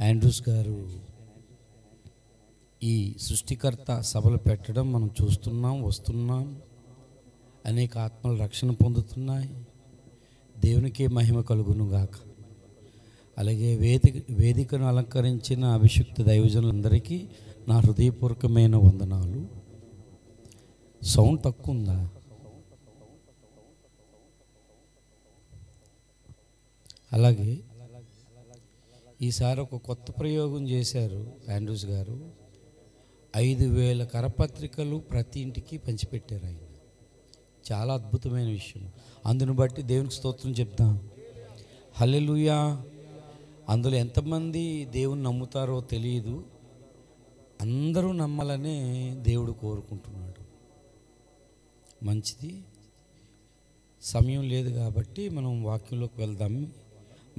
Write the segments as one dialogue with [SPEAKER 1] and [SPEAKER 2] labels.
[SPEAKER 1] Andrews గారు ఈ సృష్టికర్త సభలు పెట్టడం మనం చూస్తున్నాం, వస్తున్నాం. అనేక ఆత్మలు రక్షణ పొందుతున్నాయి. దేవునికే మహిమ కలుగును గాక. అలాగే వేదికను అలంకరించిన అభిషిక్త దైవజనులందరికీ నా హృదయపూర్వకమైన వందనాలు. సౌండ్ తక్కువ ఉందా? అలాగే ఈసారి ఒక కొత్త ప్రయోగం చేశారు ఆండ్రూస్ గారు. 5,000 కరపత్రికలు ప్రతి ఇంటికి పంచిపెట్టారు ఆయన. చాలా అద్భుతమైన విషయం. అందును బట్టి దేవునికి స్తోత్రం చెప్తాం. హల్లెలూయా. అందులో ఎంతమంది దేవుని నమ్ముతారో తెలియదు. అందరూ నమ్మాలనే దేవుడు కోరుకుంటున్నాడు. మంచిది. సమయం లేదు కాబట్టి మనం వాక్యంలోకి వెళ్దాం.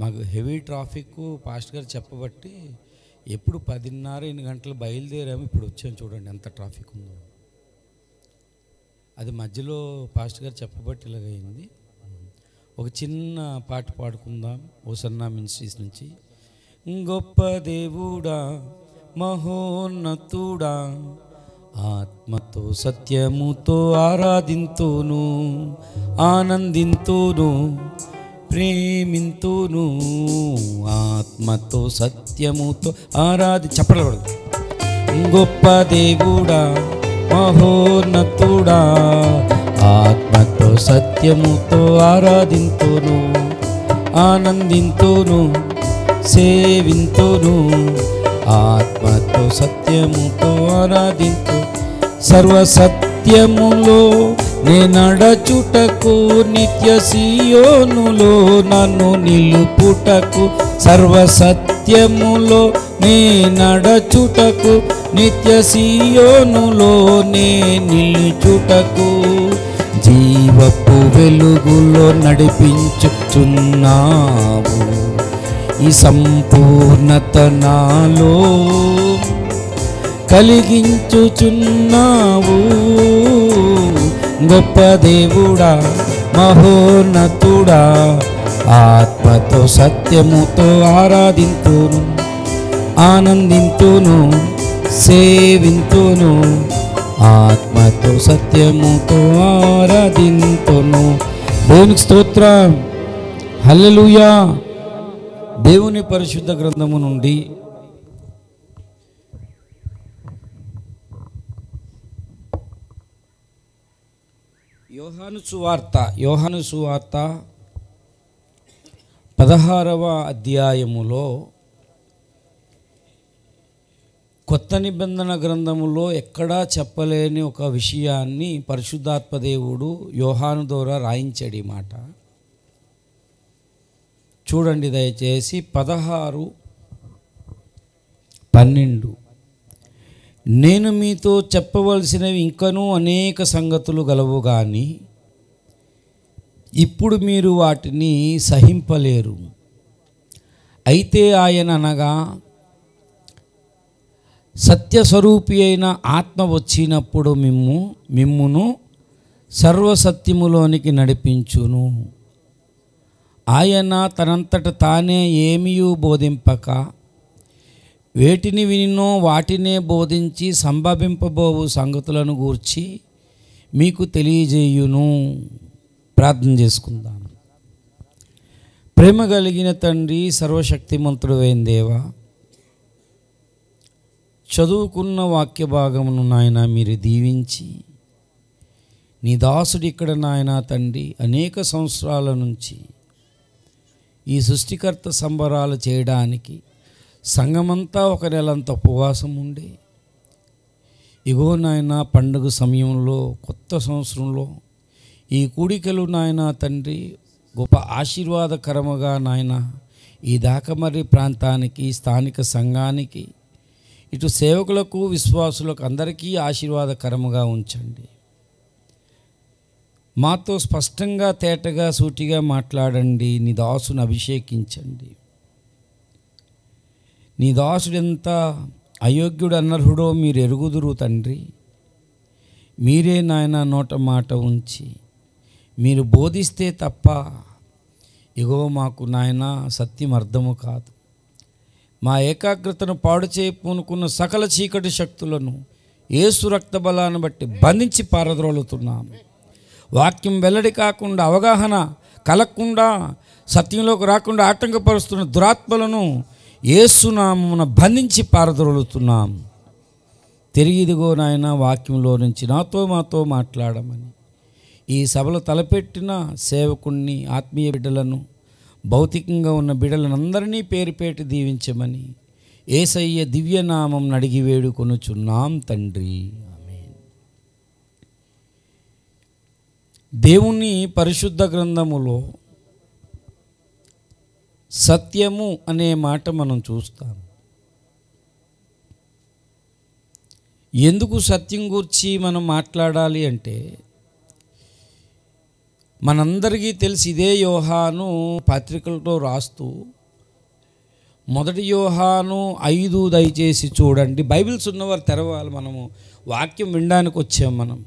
[SPEAKER 1] మాకు హెవీ ట్రాఫిక్ పాస్టర్ గారు చెప్పబట్టి ఎప్పుడు 10:30 గంటలు బయలుదేరాము. ఇప్పుడు వచ్చాము. చూడండి ఎంత ట్రాఫిక్ ఉందో. అది మధ్యలో పాస్టర్ గారు చెప్పబట్టి ఇలాగైంది. ఒక చిన్న పాట పాడుకుందాం ఓసన్నా మినిస్ట్రీస్ నుంచి. గొప్ప దేవుడా మహోన్నతుడా, ఆత్మతో సత్యముతో ఆరాధింతును, ఆనందింతును, ప్రేమింతును, ఆత్మతో సత్యముతో చెప్పడకూడదు. గొప్ప దేవుడా మహోన్నతుడా, ఆత్మతో సత్యముతో ఆరాధింతును, ఆనందింతును, సేవింతును, ఆత్మతో సత్యముతో ఆరాధింతు. సర్వసత్యములో నే నడచుటకు, నిత్య సియోనులో నన్ను నిలుపుటకు. సర్వసత్యములో నే నడచుటకు, నిత్య సియోనులో నే నిలుచుటకు. జీవపు వెలుగులో నడిపించుచున్నావు, ఈ సంపూర్ణత నాలో కలిగించుచున్నావు. గొప్ప దేవుడా మహోన్నతుడా, ఆత్మతో సత్యముతో ఆరాధింతును, ఆనందింతును, సేవింతును, ఆత్మతో సత్యముతో ఆరాధింతును. దేవునికి స్తోత్రం. హల్లెలూయా. దేవుని పరిశుద్ధ గ్రంథము నుండి యోహాను సువార్త 16వ అధ్యాయములో, కొత్త నిబంధన గ్రంథములో ఎక్కడా చెప్పలేని ఒక విషయాన్ని పరిశుద్ధాత్మ దేవుడు యోహాను ద్వారా రాయించాడు. ఈ మాట చూడండి దయచేసి. 16:12. నేను మీతో చెప్పవలసినవి ఇంకనూ అనేక సంగతులు గలవు గాని ఇప్పుడు మీరు వాటిని సహింపలేరు. అయితే ఆయన అనగా సత్యస్వరూపి అయిన ఆత్మ వచ్చినప్పుడు మిమ్మును సర్వసత్యములోనికి నడిపించును. ఆయన తనంతట తానే ఏమీయూ బోధింపక, వేటిని వినినో వాటినే బోధించి సంభవింపబోవు సంగతులను గూర్చి మీకు తెలియజేయును. ప్రార్థన చేసుకుందాం. ప్రేమ కలిగిన తండ్రి, సర్వశక్తిమంతుడు అయిన దేవా, చదువుకున్న వాక్య భాగమును నాయన మీరు దీవించి, నీ దాసుడు ఇక్కడ నాయన తండ్రి అనేక సంవత్సరాల నుంచి ఈ సృష్టికర్త సంబరాలు చేయడానికి సంఘమంతా ఒక నెలంత ఉపవాసం ఉండి, ఇగో నాయన పండుగ సమయంలో కొత్త సంవత్సరంలో ఈ కూడికలు నాయన తండ్రి గొప్ప ఆశీర్వాదకరముగా నాయన ఈ దాకమర్రి ప్రాంతానికి, స్థానిక సంఘానికి, ఇటు సేవకులకు, విశ్వాసులకు అందరికీ ఆశీర్వాదకరముగా ఉంచండి. మాతో స్పష్టంగా, తేటగా, సూటిగా మాట్లాడండి. నీ దాసును అభిషేకించండి. నీ దాసుడు ఎంత అయోగ్యుడు, అనర్హుడో మీరు ఎరుగుదురు తండ్రి. మీరే నాయన నోట మాట ఉంచి మీరు బోధిస్తే తప్ప ఇగో మాకు నాయన సత్యం అర్థము కాదు. మా ఏకాగ్రతను పాడు చేయపూనుకున్న సకల చీకటి శక్తులను యేసు రక్త బలాన్ని బట్టి బంధించి పారద్రోలుతున్నాం. వాక్యం వెల్లడి కాకుండా, అవగాహన కలగకుండా, సత్యంలోకి రాకుండా ఆటంకపరుస్తున్న దురాత్మలను యేసు నామమున బంధించి పారద్రోలుతున్నాం. తిరిగి ఇదిగో నాయన వాక్యంలో నుంచి మాతో మాట్లాడమని ఈ సభలో తలపెట్టిన సేవకుణ్ణి, ఆత్మీయ బిడ్డలను, భౌతికంగా ఉన్న బిడ్డలను అందరినీ పేరు పెట్టి దీవించమని యేసయ్య దివ్యనామం అడిగి వేడుకొనుచున్నాం తండ్రి. ఆమేన్. దేవుని పరిశుద్ధ గ్రంథములో సత్యము అనే మాట మనం చూస్తాం. ఎందుకు సత్యం గురించి మనం మాట్లాడాలి అంటే, మనందరికీ తెలిసి ఇదే యోహాను పత్రికలతో రాస్తూ, మొదటి యోహాను 5 దయచేసి చూడండి. బైబిల్స్ ఉన్నవారు తెరవాలి. మనము వాక్యం వినడానికి వచ్చాం. మనం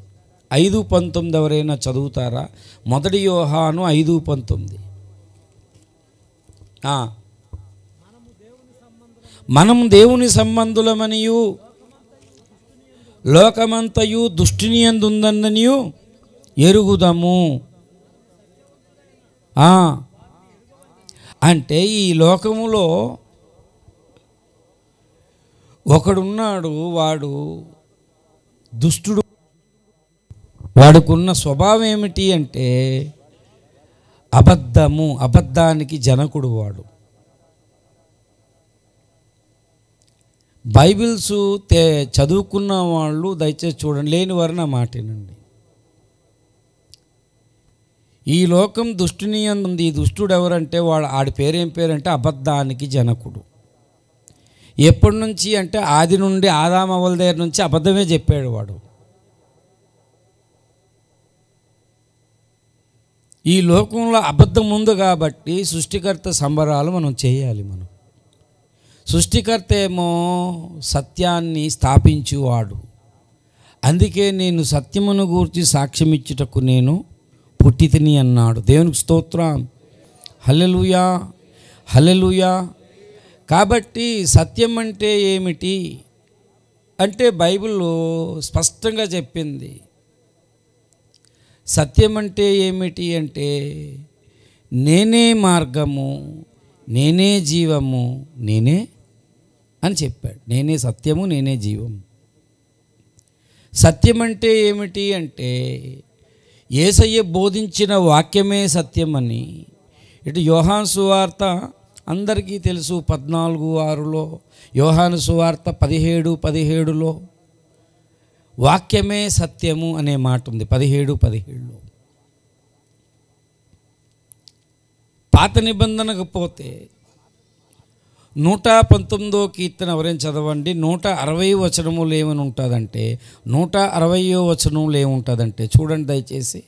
[SPEAKER 1] 5:19 ఎవరైనా చదువుతారా? మొదటి యోహాను 5:19. మనం దేవుని సంబంధులమనియు లోకమంతయు దుష్టుని యందు ఉందన్ననియు ఎరుగుదము. అంటే ఈ లోకములో ఒకడున్నాడు, వాడు దుష్టుడు. వాడుకున్న స్వభావం ఏమిటి అంటే అబద్ధము, అబద్ధానికి జనకుడు వాడు. బైబిల్స్ చదువుకున్న వాళ్ళు దయచేసి చూడండి, లేని వారు నా మాటేనండి. ఈ లోకం దుష్టుని యందు ఉంది. ఈ దుష్టుడు ఎవరంటే ఆడి పేరేం పేరంటే అబద్ధానికి జనకుడు. ఎప్పటి నుంచి అంటే ఆది నుండి, ఆదామవ్వల దగ్గర నుంచి అబద్ధమే చెప్పాడు వాడు. ఈ లోకంలో అబద్ధం ఉంది కాబట్టి సృష్టికర్త సంబరాలు మనం చేయాలి. మనం సృష్టికర్త ఏమో సత్యాన్ని స్థాపించువాడు. అందుకే నేను సత్యమును గూర్చి సాక్ష్యం ఇచ్చుటకు నేను పుట్టితిని అన్నాడు. దేవునికి స్తోత్రం. హల్లెలూయా, హల్లెలూయా. కాబట్టి సత్యం అంటే ఏమిటి అంటే బైబిల్లో స్పష్టంగా చెప్పింది. సత్యం అంటే ఏమిటి అంటే నేనే మార్గము, నేనే జీవము, నేనే అని చెప్పాడు. నేనే సత్యము, నేనే జీవము. సత్యం అంటే ఏమిటి అంటే యేసయ్య బోధించిన వాక్యమే సత్యమని. ఇటు యోహాను సువార్త అందరికీ తెలుసు 14:6లో, యోహాను సువార్త 17:17లో వాక్యమే సత్యము అనే మాట ఉంది. 17:17లో పాత నిబంధనకు పోతే 119వ కీర్తన ఎవరైనా చదవండి. 160వ వచనములు ఏమని ఉంటుందంటే, 160వ వచనంలో ఏముంటుందంటే చూడండి దయచేసి.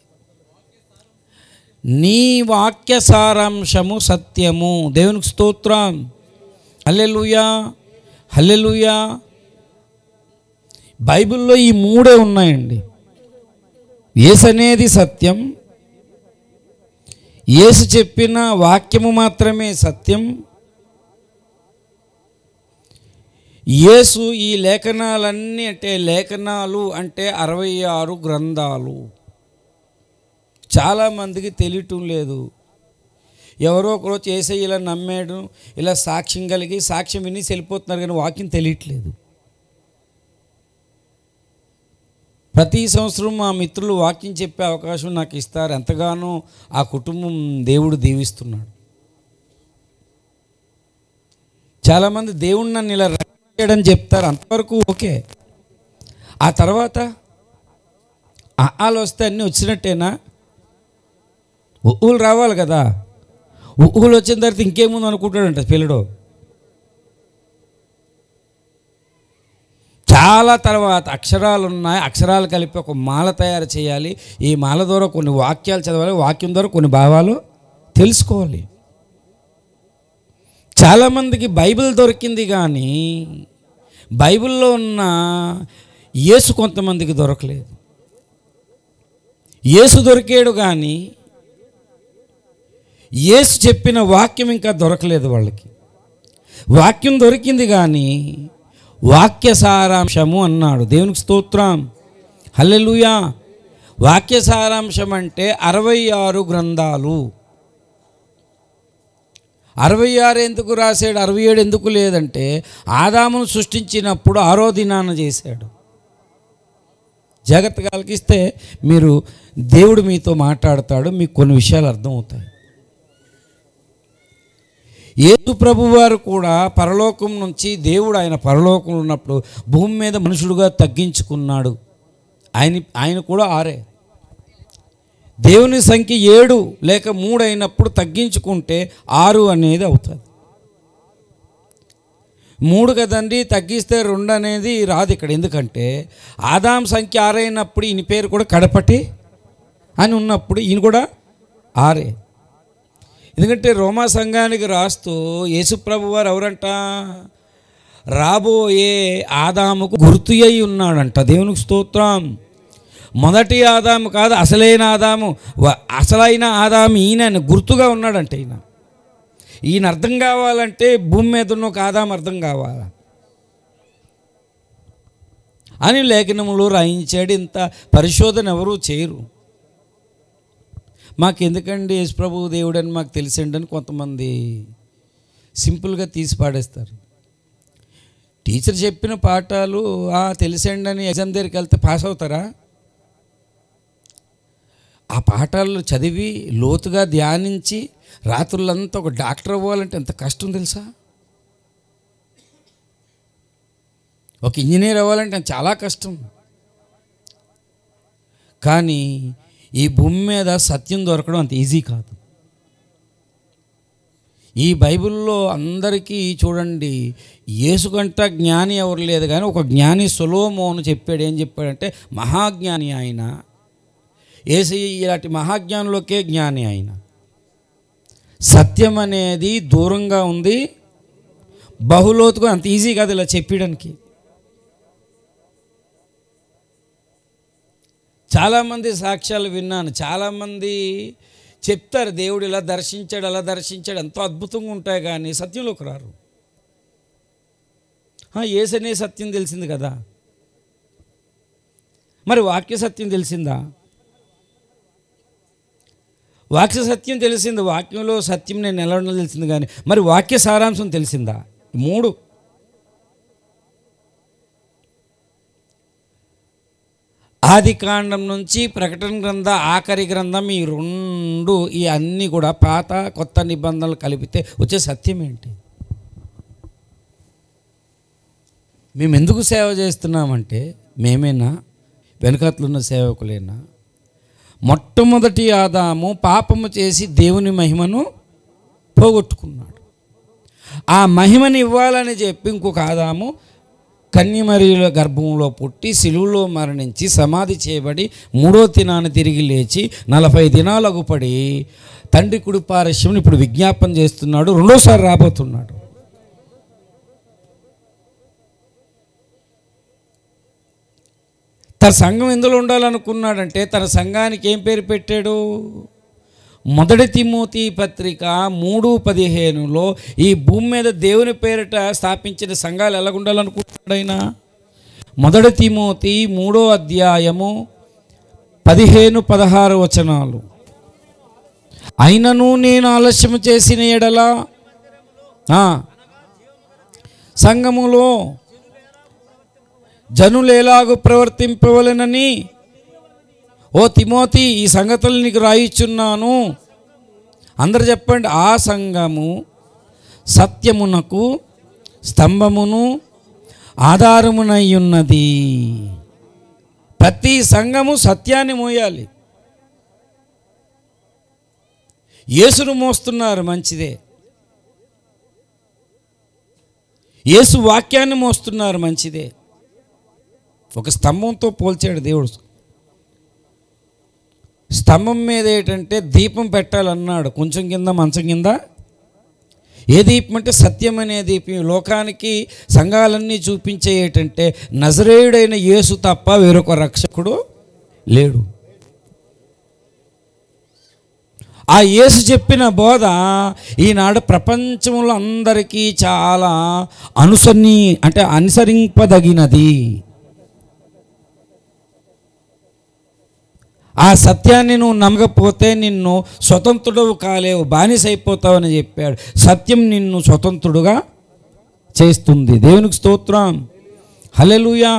[SPEAKER 1] నీ వాక్య సారాంశము సత్యము. దేవునికి స్తోత్రం. హల్లెలూయా, హల్లెలూయా. బైబిల్లో ఈ మూడే ఉన్నాయండి. యేసు అనేది సత్యం, యేసు చెప్పిన వాక్యము మాత్రమే సత్యం, యేసు ఈ లేఖనాలన్నీ అంటే లేఖనాలు అంటే 66 గ్రంథాలు. చాలామందికి తెలియటం లేదు. ఎవరో ఒకరో చేసే ఇలా నమ్మాడు, ఇలా సాక్ష్యం కలిగి సాక్ష్యం విని వెళ్ళిపోతున్నారు, కానీ వాక్యం తెలియట్లేదు. ప్రతి సంవత్సరం మా మిత్రులు వాక్యం చెప్పే అవకాశం నాకు ఇస్తారు. ఎంతగానో ఆ కుటుంబం దేవుడు దీవిస్తున్నాడు. చాలామంది దేవుడు నన్ను ఇలా చేయడం చెప్తారు, అంతవరకు ఓకే. ఆ తర్వాత ఆలు వస్తే అన్నీ వచ్చినట్టేనా? ఊహులు రావాలి కదా. ఊహులు వచ్చిన తర్వాత ఇంకేముంది అనుకుంటాడంట పిల్లడు. చాలా తర్వాత అక్షరాలు ఉన్నాయి, అక్షరాలు కలిపి ఒక మాల తయారు చేయాలి. ఈ మాల ద్వారా కొన్ని వాక్యాలు చదవాలి, వాక్యం ద్వారా కొన్ని భావాలు తెలుసుకోవాలి. చాలామందికి బైబిల్ దొరికింది కానీ బైబిల్లో ఉన్న యేసు కొంతమందికి దొరకలేదు. యేసు దొరికాడు కానీ యేసు చెప్పిన వాక్యం ఇంకా దొరకలేదు వాళ్ళకి. వాక్యం దొరికింది కానీ వాక్య సారాంశము అన్నాడు. దేవునికి స్తోత్రం, హల్లెలూయా. వాక్య సారాంశం అంటే 66 గ్రంథాలు. 66 ఎందుకు రాశాడు, 67 ఎందుకు లేదంటే ఆదామును సృష్టించినప్పుడు 6వ దినాన చేశాడు. జాగ్రత్తగా ఆలకిస్తే మీరు దేవుడు మీతో మాట్లాడతాడు, మీకు కొన్ని విషయాలు అర్థమవుతాయి. యేసు ప్రభువారు కూడా పరలోకం నుంచి దేవుడు ఆయన పరలోకంలో ఉన్నప్పుడు భూమి మీద మనుషుడుగా తగ్గించుకున్నాడు. ఆయన కూడా 6. దేవుని సంఖ్య 7 లేక 3 అయినప్పుడు తగ్గించుకుంటే 6 అనేది అవుతుంది. 3 కదండి, తగ్గిస్తే 2 అనేది రాదు ఇక్కడ. ఎందుకంటే ఆదాం సంఖ్య 6 అయినప్పుడు ఈయన పేరు కూడా కడపటి అని ఉన్నప్పుడు ఈయన కూడా 6. ఎందుకంటే రోమా సంఘానికి రాస్తూ యేసుప్రభు వారు ఎవరంట, రాబోయే ఆదాముకు గుర్తు అయి ఉన్నాడంట. దేవునికి స్తోత్రం. మొదటి ఆదాము కాదు, అసలైన ఆదాము, అసలైన ఆదాము ఈయన గుర్తుగా ఉన్నాడంట. ఈయన అర్థం కావాలంటే భూమి మీద ఉన్న ఒక ఆదాము అర్థం కావాలా అని లేఖనములో రాయించాడు. ఇంత పరిశోధన ఎవరూ చేయరు. మాకెందుకండి యేసు ప్రభు దేవుడు అని మాకు తెలిసిండి అని కొంతమంది సింపుల్గా తీసి పాడేస్తారు. టీచర్ చెప్పిన పాఠాలు తెలిసండి అని ఎగ్జామ్ దగ్గరికి వెళ్తే పాస్ అవుతారా? ఆ పాఠాలు చదివి లోతుగా ధ్యానించి రాత్రులంతా ఒక డాక్టర్ అవ్వాలంటే ఎంత కష్టం తెలుసా? ఒక ఇంజనీర్ అవ్వాలంటే చాలా కష్టం. కానీ ఈ భూమి మీద సత్యం దొరకడం అంత ఈజీ కాదు. ఈ బైబిల్లో అందరికీ చూడండి, యేసుకంట జ్ఞాని ఎవరు లేదు, కానీ ఒక జ్ఞాని సొలొమోను చెప్పాడు. ఏం చెప్పాడంటే మహాజ్ఞాని ఆయన. యేసు ఇలాంటి మహాజ్ఞానులకే జ్ఞాని ఆయన. సత్యం అనేది దూరంగా ఉంది, బహులోతుగా అంత ఈజీ కాదు ఇలా చెప్పడానికి. చాలామంది సాక్ష్యాలు విన్నాను. చాలామంది చెప్తారు దేవుడు ఇలా దర్శించాడు అలా దర్శించాడు, ఎంతో అద్భుతంగా ఉంటాయి, కానీ సత్యంలోకి రారు. యేసనే సత్యం తెలిసింది కదా, మరి వాక్య సత్యం తెలిసిందా? వాక్య సత్యం తెలిసింది, వాక్యంలో సత్యం నేను ఎలా ఉండాలో తెలిసింది, కానీ మరి వాక్య సారాంశం తెలిసిందా? 3 ఆది కాండం నుంచి ప్రకటన గ్రంథం ఆఖరి గ్రంథం, ఈ 2 ఈ అన్నీ కూడా పాత కొత్త నిబంధనలు కలిపితే వచ్చే సత్యం ఏంటి? మేము ఎందుకు సేవ చేస్తున్నామంటే మేమేనా, వెనుకట్లున్న సేవకులేనా? మొట్టమొదటి ఆదాము పాపము చేసి దేవుని మహిమను పోగొట్టుకున్నాడు. ఆ మహిమని ఇవ్వాలని చెప్పి ఇంకొక ఆదాము కన్యమరియుల గర్భంలో పుట్టి సిలువలో మరణించి సమాధి చేయబడి 3వ దినాన్ని తిరిగి లేచి 40 దినాలు అగుపడి తండ్రి కుడి పార్శ్వమున ఇప్పుడు విజ్ఞాపన చేస్తున్నాడు. 2వసారి రాబోతున్నాడు. తన సంఘం ఎందులో ఉండాలనుకున్నాడంటే తన సంఘానికి ఏం పేరు పెట్టాడు? మొదటి తిమోతి పత్రిక 3:15లో ఈ భూమి మీద దేవుని పేరిట స్థాపించిన సంఘాలు ఎలా ఉండాలనుకుంటున్నాడు ఆయన? మొదటి తిమోతి 3వ అధ్యాయము 15-16 వచనాలు. అయినను నేను ఆలస్యం చేసిన ఎడల సంఘములో జనులు ఎలాగూ ప్రవర్తింపవలెనని ఓ తిమోతి ఈ సంగతులు నీకు రాయిచున్నాను. అందరు చెప్పండి. ఆ సంఘము సత్యమునకు స్తంభమును ఆధారమునై ఉన్నది. ప్రతి సంఘము సత్యాన్ని మోయాలి. యేసును మోస్తున్నారు, మంచిదే. యేసు వాక్యాన్ని మోస్తున్నారు, మంచిదే. ఒక స్తంభంతో పోల్చాడు దేవుడు. స్తంభం మీద ఏంటంటే దీపం పెట్టాలన్నాడు, కొంచెం కింద మంచం కింద. ఏ దీపం అంటే సత్యం అనే దీపం. లోకానికి సంఘాలన్నీ చూపించే ఏంటంటే నజరేయుడైన యేసు తప్ప వేరొక రక్షకుడు లేడు. ఆ యేసు చెప్పిన బోధ ఈనాడు ప్రపంచంలో అందరికీ చాలా అనుసరింపదగినది. ఆ సత్యాన్ని నువ్వు నమ్మకపోతే నిన్ను స్వతంత్రుడవు కాలేవు, బానిసైపోతావు అని చెప్పాడు. సత్యం నిన్ను స్వతంత్రుడుగా చేస్తుంది. దేవునికి స్తోత్రం, హల్లెలూయా.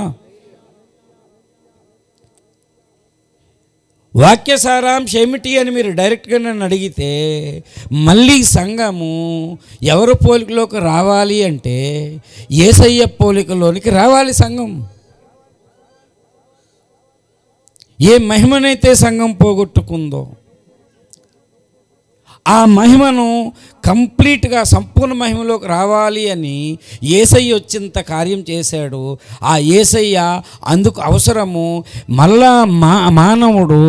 [SPEAKER 1] వాక్య సారాంశం ఏమిటి అని మీరు డైరెక్ట్గా నన్ను అడిగితే, మళ్ళీ సంఘము ఎవరి పోలికలోకి రావాలి అంటే యేసయ్య పోలికలోనికి రావాలి సంఘం. ఏ మహిమనైతే సంఘం పోగొట్టుకుందో ఆ మహిమను కంప్లీట్గా సంపూర్ణ మహిమలోకి రావాలి అని యేసయ్య వచ్చింత కార్యం చేశాడు. ఆ యేసయ్య అందుకు అవసరము మళ్ళా మానవుడు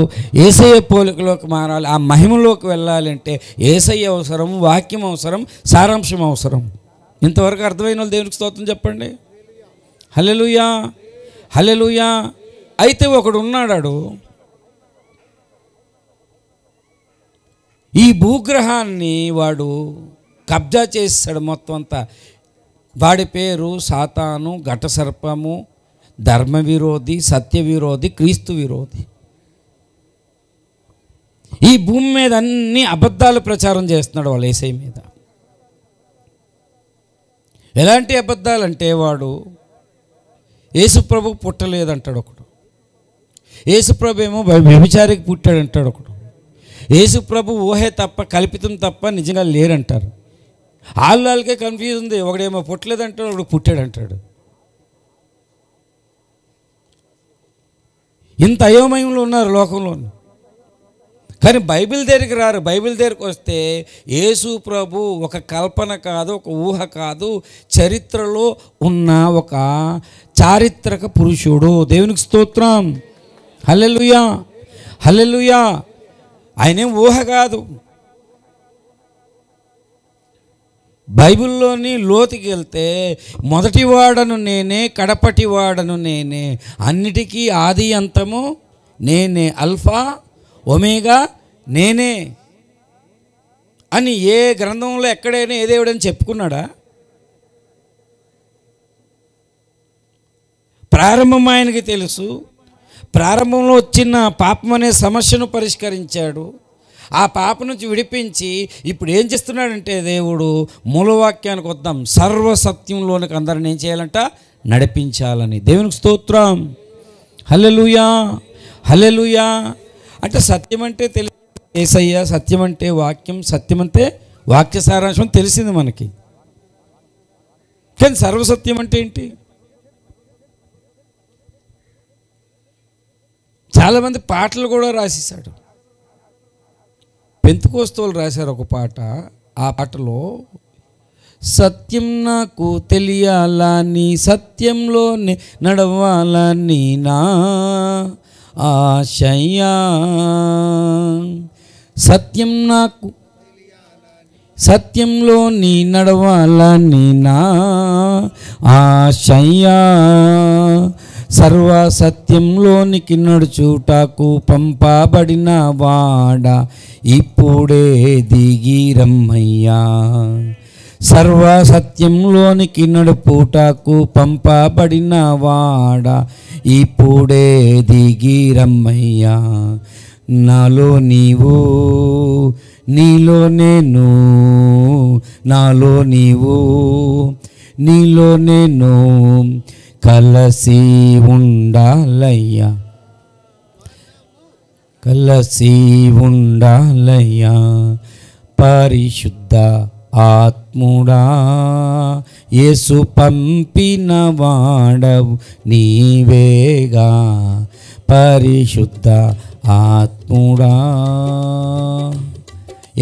[SPEAKER 1] యేసయ్య పోలికలోకి మారాలి. ఆ మహిమలోకి వెళ్ళాలి అంటే యేసయ్య అవసరం, వాక్యం అవసరం, సారాంశం అవసరం. ఇంతవరకు అర్థమైన వాళ్ళు దేవునికి స్తోత్రం చెప్పండి. హల్లెలూయా, హల్లెలూయా. అయితే ఒకడు ఉన్నాడు, ఈ భూగ్రహాన్ని వాడు కబ్జా చేస్తాడు మొత్తం అంతా. వాడి పేరు సాతాను, ఘటసర్పము, ధర్మ విరోధి, సత్య విరోధి, క్రీస్తు విరోధి. ఈ భూమి మీద అన్ని అబద్ధాలు ప్రచారం చేస్తున్నాడు వాళ్ళ యేసయ్య మీద. ఎలాంటి అబద్ధాలంటే వాడు యేసుప్రభు పుట్టలేదంటాడు ఒకడు, యేసుప్రభు ఏమో వ్యభిచారికి పుట్టాడంటాడు ఒకడు, యేసుప్రభు ఊహే తప్ప కల్పితం తప్ప నిజంగా లేరంటారు. వాళ్ళకే కన్ఫ్యూజ్ ఉంది. ఒకడేమో పుట్టలేదంటాడు, ఒకడు పుట్టాడంటాడు. ఇంత అయోమయంలో ఉన్నారు లోకంలో. కానీ బైబిల్ దగ్గరికి రారు. బైబిల్ దగ్గరికి వస్తే యేసు ప్రభు ఒక కల్పన కాదు, ఒక ఊహ కాదు, చరిత్రలో ఉన్న ఒక చారిత్రక పురుషుడు. దేవునికి స్తోత్రం, హల్లెలూయా, హల్లెలూయా. ఆయనేం ఊహ కాదు. బైబిల్లోని లోతుకి వెళ్తే మొదటి వాడను నేనే, కడపటి వాడను నేనే, అన్నిటికీ ఆది అంతము నేనే, అల్ఫా ఒమేగా నేనే అని ఏ గ్రంథంలో ఎక్కడైనా ఏ దేవుడని చెప్పుకున్నాడా? ప్రారంభం ఆయనకి తెలుసు. ప్రారంభంలో వచ్చిన పాపం అనే సమస్యను పరిష్కరించాడు. ఆ పాప నుంచి విడిపించి ఇప్పుడు ఏం చేస్తున్నాడంటే దేవుడు మూలవాక్యానికి వద్దాం, సర్వసత్యంలోనికి అందరిని ఏం చేయాలంట, నడిపించాలని. దేవునికి స్తోత్రం, హల్లెలూయా, హల్లెలూయా. అంటే సత్యం అంటే తెలియదు యేసయ్య, సత్యం అంటే వాక్యం, సత్యం అంటే వాక్య సారాంశం తెలిసింది మనకి. కానీ సర్వసత్యం అంటే ఏంటి? చాలామంది పాటలు కూడా రాసేసాడు. పెంతెకోస్తోళ్ళు రాశారు ఒక పాట. ఆ పాటలో సత్యం నాకు తెలియాలని, సత్యంలోనే నడవాలని నా ఆశయ్యా, సత్యం నాకు సత్యంలోని నడవాలని నా ఆశయ్యా, సర్వసత్యంలోనికి నడుచుటకు పంపబడిన వాడ ఇప్పుడే దిగిరమ్మయ్యా, సర్వసత్యంలోనికి నడుపుటకు పంపబడిన వాడ ఇప్పుడే దిగిరమ్మయ్యా, నాలో నీవు నీలో నేను, నాలో నీవు నీలో నేను కలసి ఉండాలయ్యా, కలసి ఉండాలయ్యా, పరిశుద్ధ ఆత్ముడా యేసు పంపిన వాడవు నీవేగా, పరిశుద్ధ ఆత్ముడా.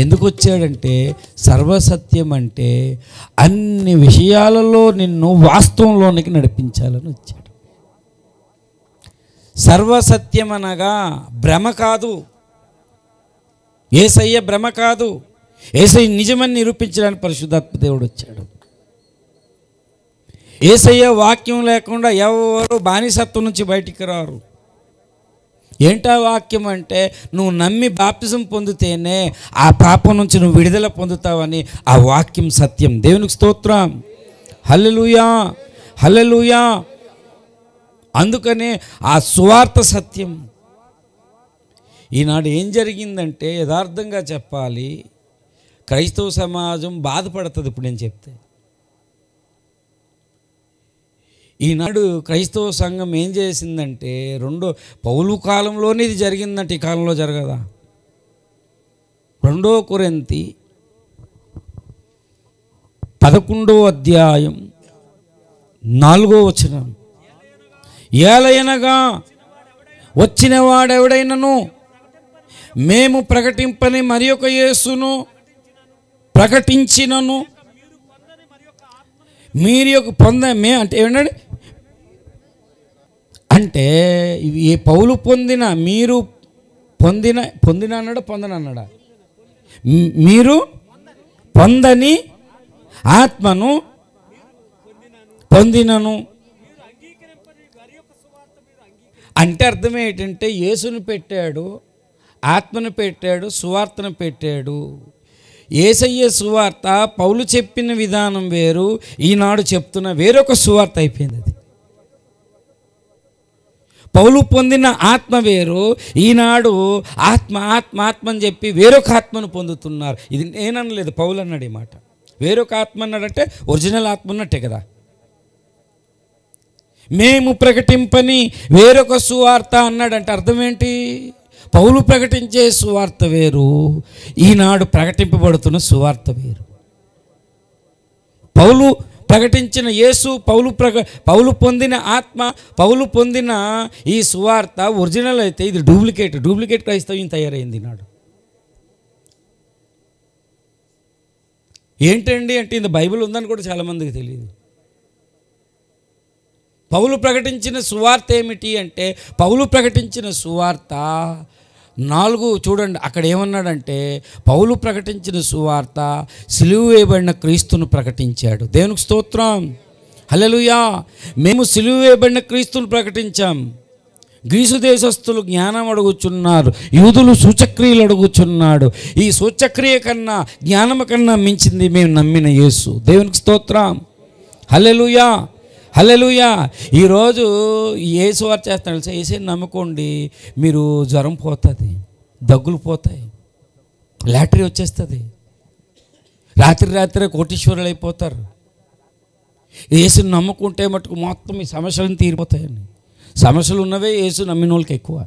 [SPEAKER 1] ఎందుకు వచ్చాడంటే సర్వసత్యం అంటే అన్ని విషయాలలో నిన్ను వాస్తవంలోనికి నడిపించాలని వచ్చాడు. సర్వసత్యం అనగా భ్రమ కాదు, యేసయ్య భ్రమ కాదు, యేసయ్య నిజమని నిరూపించడానికి పరిశుద్ధాత్మ దేవుడు వచ్చాడు. యేసయ్య వాక్యం లేకుండా ఎవరు బానిసత్వం నుంచి బయటికి రారు. ఏంటా వాక్యం అంటే నువ్వు నమ్మి బాప్తిజం పొందితేనే ఆ పాపం నుంచి నువ్వు విడుదల పొందుతావని ఆ వాక్యం సత్యం. దేవునికి స్తోత్రం. హల్లెలూయా, హల్లెలూయా. అందుకనే ఆ సువార్త సత్యం. ఈనాడు ఏం జరిగిందంటే యథార్థంగా చెప్పాలి, క్రైస్తవ సమాజం బాధపడుతుంది ఇప్పుడు నేను చెప్తే. ఈనాడు క్రైస్తవ సంఘం ఏం చేసిందంటే పౌలు కాలంలోనే ఇది జరిగిందంటే ఈ కాలంలో జరగదా? 2 కొరింథీ 11:4 ఏలయనగా వచ్చిన వాడెవడైనను మేము ప్రకటింపని మరి ఒక యేసును ప్రకటించినను మీరు యొక్క అంటే ఏమన్నాడు అంటే ఈ పౌలు పొందిన మీరు పొందిన అన్నాడా పొందనన్నాడా? మీరు పొందని ఆత్మను పొందినను అంటే అర్థం ఏంటంటే యేసును పెట్టాడు, ఆత్మను పెట్టాడు, సువార్తను పెట్టాడు. యేసయ్య సువార్త పౌలు చెప్పిన విధానం వేరు, ఈనాడు చెప్తున్న వేరొక సువార్త అయిపోయింది. అది పౌలు పొందిన ఆత్మ వేరు, ఈనాడు ఆత్మ ఆత్మ ఆత్మ అని చెప్పి వేరొక ఆత్మను పొందుతున్నారు. ఇది నేననలేదు, పౌలు అన్నాడు ఈ మాట. వేరొక ఆత్మ అన్నాడంటే ఒరిజినల్ ఆత్మ ఉన్నట్టే కదా. మేము ప్రకటింపని వేరొక సువార్త అన్నాడంటే అర్థం ఏంటి? పౌలు ప్రకటించే సువార్త వేరు, ఈనాడు ప్రకటింపబడుతున్న సువార్త వేరు. పౌలు ప్రకటించిన యేసు, పౌలు పొందిన ఆత్మ, పౌలు పొందిన ఈ సువార్త ఒరిజినల్ అయితే ఇది డూప్లికేట్ క్రైస్తవ్యం తయారైంది నాడు. ఏంటండి అంటే ఇంత బైబిల్ ఉందని కూడా చాలామందికి తెలియదు. పౌలు ప్రకటించిన సువార్త ఏమిటి అంటే, పౌలు ప్రకటించిన సువార్త 4 చూడండి, అక్కడ ఏమన్నాడంటే పౌలు ప్రకటించిన సువార్త సిలువ వేయబడిన క్రీస్తును ప్రకటించాడు. దేవునికి స్తోత్రం, హల్లెలూయా. మేము సిలువ వేయబడిన క్రీస్తును ప్రకటించాం. గ్రీసు దేశస్థులు జ్ఞానం అడుగుచున్నారు, యూదులు సూచక్రియలు అడుగుచున్నాడు. ఈ సూచక్రియ కన్నా జ్ఞానం కన్నా మించింది మేము నమ్మిన యేసు. దేవునికి స్తోత్రం, హల్లెలూయా, హల్లెలూయా. ఈరోజు యేసు వారు చేస్తాను తెలుసా, యేసుని నమ్ముకోండి, మీరు జ్వరం పోతుంది, దగ్గులు పోతాయి, లాటరీ వచ్చేస్తుంది, రాత్రి కోటీశ్వరులు అయిపోతారు. యేసుని నమ్ముకుంటే మటుకు మొత్తం ఈ సమస్యలను తీరిపోతాయని. సమస్యలు ఉన్నవే యేసు నమ్మిన వాళ్ళకి ఎక్కువ.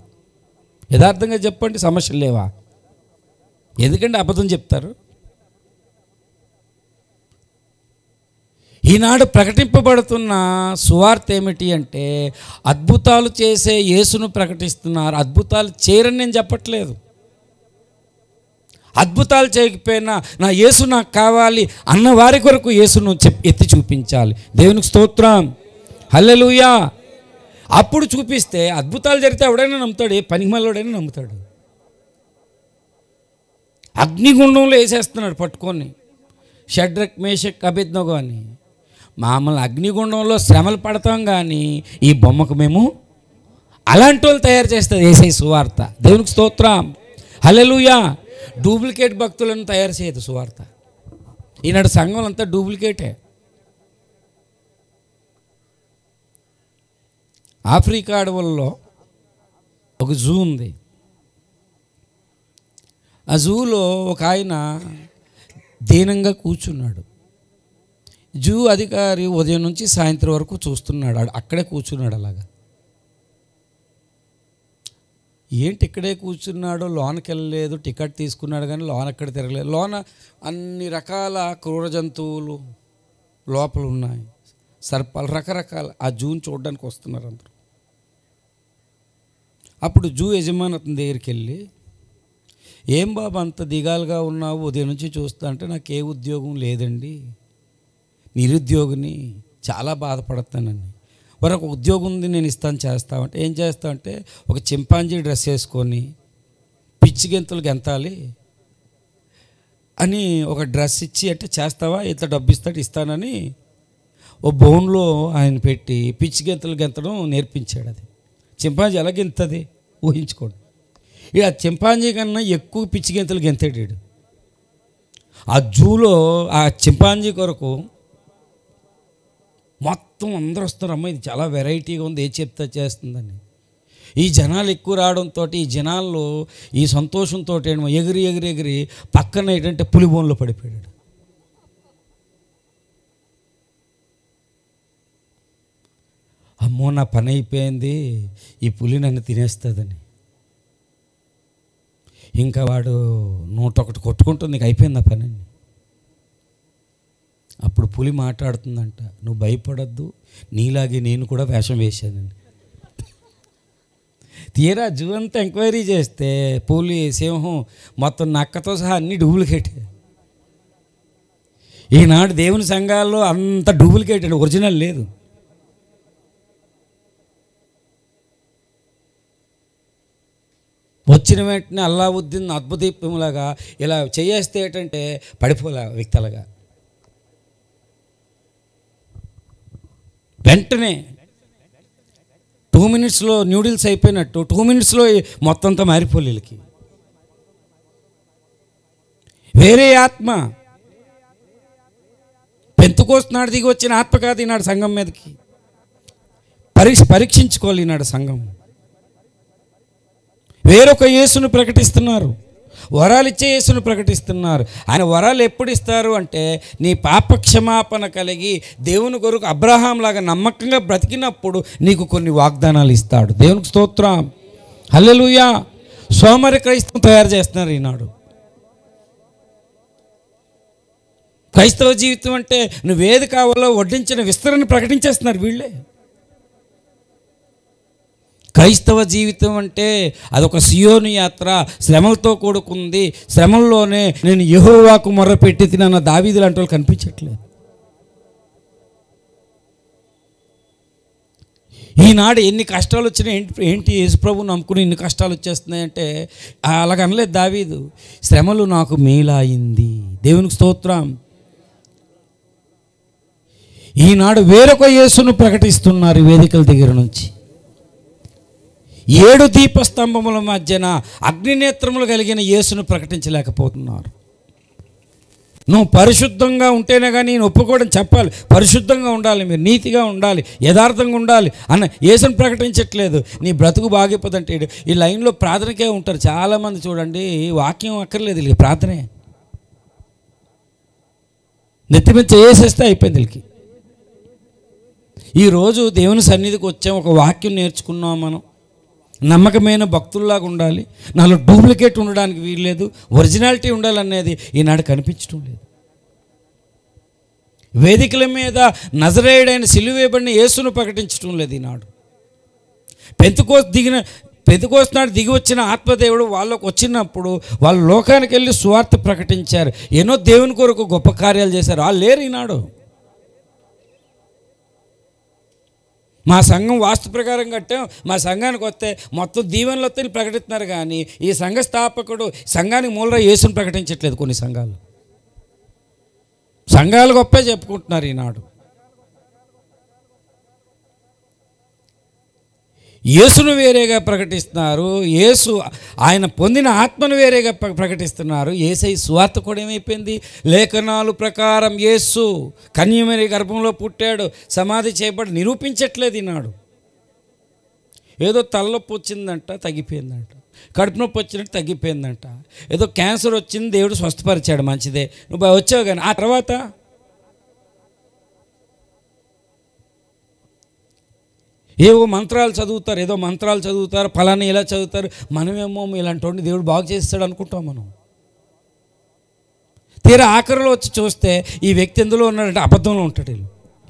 [SPEAKER 1] యథార్థంగా చెప్పండి, సమస్యలు లేవా? ఎందుకంటే అబద్ధం చెప్తారు. ఈనాడు ప్రకటింపబడుతున్న సువార్త ఏమిటి అంటే అద్భుతాలు చేసే యేసును ప్రకటిస్తున్నారు. అద్భుతాలు చేయరని నేను చెప్పట్లేదు. అద్భుతాలు చేయకపోయినా నా యేసు నాకు కావాలి అన్న వారి కొరకు యేసును ఎత్తి చూపించాలి. దేవునికి స్తోత్రం, హల్లెలూయా. అప్పుడు చూపిస్తే అద్భుతాలు జరిగితే ఎవడైనా నమ్ముతాడు, ఏ పనికిమాలోడైనా నమ్ముతాడు. అగ్నిగుండంలో వేసేస్తున్నాడు పట్టుకొని, షడ్రక్ మేషక్ అబేద్నెగో అని. మామూలు అగ్నిగుండంలో శ్రమలు పడతాం కానీ ఈ బొమ్మకు మేము అలాంటి వాళ్ళు తయారు చేస్తుంది యేసయ్య సువార్త. దేవునికి స్తోత్రం, హల్లెలూయా. డూప్లికేట్ భక్తులను తయారు చేయదు సువార్త. ఈనాడు సంఘం అంతా డూప్లికేటే. ఆఫ్రికా అడవుల్లో ఒక జూ ఉంది. ఆ జూలో ఒక ఆయన దీనంగా కూర్చున్నాడు. జూ అధికారి ఉదయం నుంచి సాయంత్రం వరకు చూస్తున్నాడు, అక్కడే కూర్చున్నాడు. అలాగా ఏంటి ఇక్కడే కూర్చున్నాడు, లోనకి వెళ్ళలేదు, టికెట్ తీసుకున్నాడు కానీ లోన ఎక్కడ తిరగలేదు. లోన అన్ని రకాల క్రూర జంతువులు లోపల ఉన్నాయి, సర్పాలు, రకరకాల. ఆ జూని చూడడానికి వస్తున్నారు అందరూ. అప్పుడు జూ యజమాని అతని దగ్గరికి వెళ్ళి, ఏం బాబు అంత దిగాలుగా ఉన్నావు, ఉదయం నుంచి చూస్తా అంటే నాకు ఏ ఉద్యోగం లేదండి, నిరుద్యోగిని, చాలా బాధపడతానని. మరొక ఉద్యోగం ఉంది నేను ఇస్తాను చేస్తామంటే, ఏం చేస్తామంటే ఒక చింపాంజీ డ్రెస్ వేసుకొని పిచ్చి గెంతులు గెంతాలి అని ఒక డ్రెస్ ఇచ్చి, అంటే చేస్తావా, ఇంత డబ్బు ఇస్తానని ఓ బోన్లో ఆయన పెట్టి పిచ్చి గెంతులు గెంతడం నేర్పించాడు. అది చింపాంజీ ఎలా గెంతుంది, ఊహించుకోండి. ఇక చింపాంజీ కన్నా ఎక్కువ పిచ్చి గెంతులు గెంతాడు. ఆ జూలో ఆ చింపాంజీ కొరకు మొత్తం అందరూ వస్తారు, అమ్మ ఇది చాలా వెరైటీగా ఉంది, ఏ చెప్తా చేస్తుందని. ఈ జనాలు ఎక్కువ రావడంతో ఈ జనాల్లో ఈ సంతోషంతో ఎగిరి ఎగిరి ఎగిరి పక్కన ఏంటంటే పులి బోన్లో పడిపోయాడు. అమ్మో నా పని అయిపోయింది, ఈ పులి నన్ను తినేస్తుందని. ఇంకా వాడు 101 కొట్టుకుంటుంది, నీకు అయిపోయింది ఆ పని. అప్పుడు పులి మాట్లాడుతుందంట, నువ్వు భయపడద్దు, నీలాగే నేను కూడా వేషం వేశానని. తీరా జూ అంతా ఎంక్వైరీ చేస్తే పులి, సింహం మొత్తం నక్కతో సహా అన్ని డూప్లికేట్. ఈనాడు దేవుని సంఘాల్లో అంత డూప్లికేట్ అండి, ఒరిజినల్ లేదు. వచ్చిన వెంటనే అల్లావుద్దీన్ అద్భుతీపంలాగా ఇలా చేయేస్తే ఏంటంటే పడిపోలే వ్యక్తులుగా. వెంటనే 2 మినిట్స్లో న్యూడిల్స్ అయిపోయినట్టు 2 మినిట్స్లో మొత్తం అంతా మారిపోలేకి. వేరే ఆత్మ పెంతుకోస్తు నాడు దిగి వచ్చిన ఆత్మ కాదు ఈనాడు సంఘం మీదకి. పరీక్షించుకోవాలి ఈనాడు సంఘం. వేరొక యేసును ప్రకటిస్తున్నారు, వరాలు ఇచ్చే యేసును ప్రకటిస్తున్నారు. ఆయన వరాలు ఎప్పుడు ఇస్తారు అంటే నీ పాపక్షమాపణ కలిగి దేవుని కొరకు అబ్రహాం లాగా నమ్మకంగా బ్రతికినప్పుడు నీకు కొన్ని వాగ్దానాలు ఇస్తాడు. దేవునికి స్తోత్రం, హల్లెలూయా. సోమరి క్రైస్తవం తయారు చేస్తున్నారు ఈనాడు. క్రైస్తవ జీవితం అంటే నువ్వేది కావాలో వడ్డించిన విస్తరణ ప్రకటించేస్తున్నారు వీళ్ళే. క్రైస్తవ జీవితం అంటే అదొక సియోను యాత్ర, శ్రమలతో కూడుకుంది. శ్రమల్లోనే నేను యెహోవాకు మొర్రపెట్టి తినన్న దావీదు లాంటి వాళ్ళు కనిపించట్లేదు. ఈనాడు ఎన్ని కష్టాలు వచ్చినాయి, ఏంటి యేసుప్రభు నమ్ముకుని ఇన్ని కష్టాలు వచ్చేస్తున్నాయంటే అలాగనలేదు దావీదు. శ్రమలు నాకు మేలైంది. దేవునికి స్తోత్రం. ఈనాడు వేరొక యేసును ప్రకటిస్తున్నారు వేదికల దగ్గర నుంచి. 7 దీపస్తంభముల మధ్యన అగ్నినేత్రములు కలిగిన యేసును ప్రకటించలేకపోతున్నారు. నువ్వు పరిశుద్ధంగా ఉంటేనే కానీ నేను ఒప్పుకోవడం చెప్పాలి. పరిశుద్ధంగా ఉండాలి, మీరు నీతిగా ఉండాలి, యథార్థంగా ఉండాలి అన్న యేసును ప్రకటించట్లేదు. నీ బ్రతుకు బాగిపోదంటే ఈ లైన్లో ప్రార్థనకే ఉంటారు చాలామంది. చూడండి, వాక్యం అక్కర్లేదు, వీళ్ళకి ప్రార్థనే. నెత్తి మీద చేసేస్తే అయిపోయింది వీళ్ళకి. ఈరోజు దేవుని సన్నిధికి వచ్చాం, ఒక వాక్యం నేర్చుకున్నాం. మనం నమ్మకమైన భక్తుల్లాగా ఉండాలి, నాలో డూప్లికేట్ ఉండడానికి వీల్లేదు, ఒరిజినాలిటీ ఉండాలనేది ఈనాడు కనిపించడం లేదు. వేదికల మీద నజరేయుడైన సిలువేయబడిన యేసును ప్రకటించడం లేదు ఈనాడు. పెంతెకోస్తు నాడు దిగి వచ్చిన ఆత్మదేవుడు వాళ్ళకు వచ్చినప్పుడు వాళ్ళు లోకానికి వెళ్ళి సువార్త ప్రకటించారు. ఎన్నో దేవుని కొరకు గొప్ప కార్యాలు చేశారు. వాళ్ళు లేరు ఈనాడు. మా సంఘం వాస్తు ప్రకారం కట్టాం, మా సంఘానికి వస్తే మొత్తం దీవెనలు వస్తే ప్రకటిస్తున్నారు. కానీ ఈ సంఘ స్థాపకుడు సంఘానికి మూలరా యేసును ప్రకటించట్లేదు. కొన్ని సంఘాలు గొప్పే చెప్పుకుంటున్నారు ఈనాడు. యేసును వేరేగా ప్రకటిస్తున్నారు, యేసు ఆయన పొందిన ఆత్మను వేరేగా ప్రకటిస్తున్నారు. యేసై సువార్త కూడా ఏమైపోయింది? లేఖనాలు ప్రకారం యేసు కన్యమరి గర్భంలో పుట్టాడు, సమాధి చేయబడి నిరూపించట్లేదు ఈనాడు. ఏదో తలనొప్పి వచ్చిందంట, తగ్గిపోయిందంట. కడుపు నొప్పి వచ్చినట్టు తగ్గిపోయిందంట. ఏదో క్యాన్సర్ వచ్చింది, దేవుడు స్వస్థపరిచాడు, మంచిదే, నువ్వు వచ్చావు. కానీ ఆ తర్వాత ఏవో మంత్రాలు చదువుతారు, ఏదో మంత్రాలు చదువుతారు, ఫలానా ఇలా చదువుతారు. మనమేమో ఇలాంటి వాడిని దేవుడు బాగు చేస్తాడు అనుకుంటాం. మనం తీరా ఆఖరిలో వచ్చి చూస్తే ఈ వ్యక్తి ఎందులో ఉన్నాడంటే అబద్ధంలో ఉంటాడు.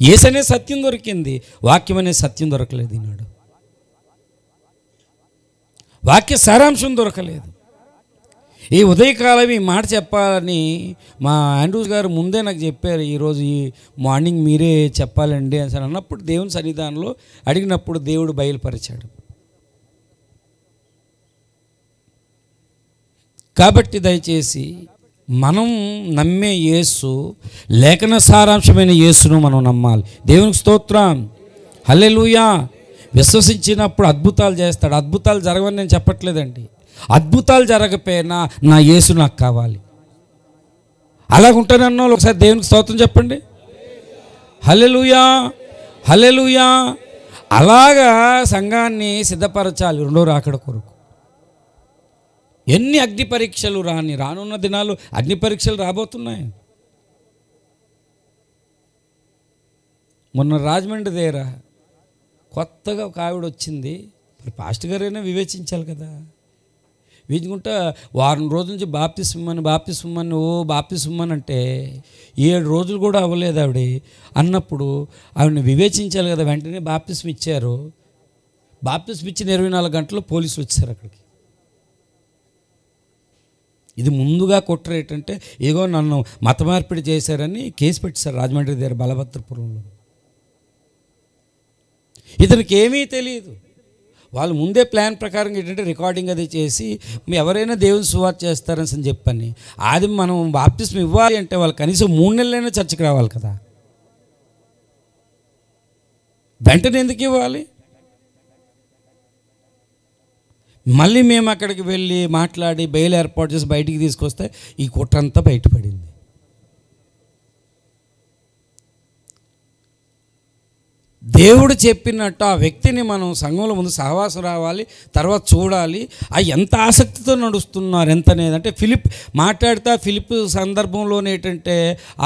[SPEAKER 1] యేసు అనే సత్యం దొరికింది, వాక్యం అనే సత్యం దొరకలేదు ఈనాడు. వాక్య సారాంశం దొరకలేదు. ఈ ఉదయకాలం ఈ మాట చెప్పాలని మా ఆండ్రూస్ గారు ముందే నాకు చెప్పారు, ఈరోజు ఈ మార్నింగ్ మీరే చెప్పాలండి అని అన్నప్పుడు దేవుని సన్నిధానంలో అడిగినప్పుడు దేవుడు బయలుపరిచాడు. కాబట్టి దయచేసి మనం నమ్మే యేసు లేఖన సారాంశమైన యేసును మనం నమ్మాలి. దేవునికి స్తోత్రం, హల్లెలూయా. విశ్వసించినప్పుడు అద్భుతాలు చేస్తాడు. అద్భుతాలు జరగవని నేను చెప్పట్లేదండి. అద్భుతాలు జరగకపోయినా నా యేసు నాకు కావాలి. అలాగుంటానన్న వాళ్ళు ఒకసారి దేవునికి స్తోత్రం చెప్పండి. హల్లెలూయా, హల్లెలూయా. అలాగా సంఘాన్ని సిద్ధపరచాలి రెండో రాకడ కొరకు. ఎన్ని అగ్ని పరీక్షలు రానున్న దినాలు అగ్ని పరీక్షలు రాబోతున్నాయి. మొన్న రాజమండ్రి దగ్గర కొత్తగా ఒక ఆవిడ వచ్చింది. మరి పాస్టర్ గారైనా వివేచించాలి కదా. వీచుకుంటా వారం రోజుల నుంచి బాప్తిస్మని అంటే 7 రోజులు కూడా అవ్వలేదు ఆవిడ అన్నప్పుడు ఆవిడని వివేచించాలి కదా. వెంటనే బాప్తిస్మ ఇచ్చారు. బాప్తిస్మ ఇచ్చిన 24 గంటల్లో పోలీసులు వచ్చారు అక్కడికి. ఇది ముందుగా కుట్ర ఏంటంటే, ఏగో నన్ను మత మార్పిడి చేశారని కేసు పెట్టారు రాజమండ్రి దగ్గర బలభద్రపురంలో. ఇతనికి ఏమీ తెలియదు. వాళ్ళు ముందే ప్లాన్ ప్రకారం ఏంటంటే రికార్డింగ్ అది చేసి ఎవరైనా దేవుని సువార్త చేస్తారని చెప్పని, అది మనం బాప్తిస్మ ఇవ్వాలి అంటే వాళ్ళు కనీసం 3 నెలలైనా చర్చకి రావాలి కదా. వెంటనే ఎందుకు ఇవ్వాలి? మళ్ళీ మేము అక్కడికి వెళ్ళి మాట్లాడి బెయిల్ ఏర్పాటు చేసి బయటికి తీసుకొస్తే ఈ కుట్రంతా బయటపడింది. దేవుడు చెప్పినట్టు ఆ వ్యక్తిని మనం సంఘంలో ముందు సహవాసం రావాలి, తర్వాత చూడాలి. ఎంత ఆసక్తితో నడుస్తున్నారు ఎంతనేదంటే ఫిలిప్ సందర్భంలోనే ఏంటంటే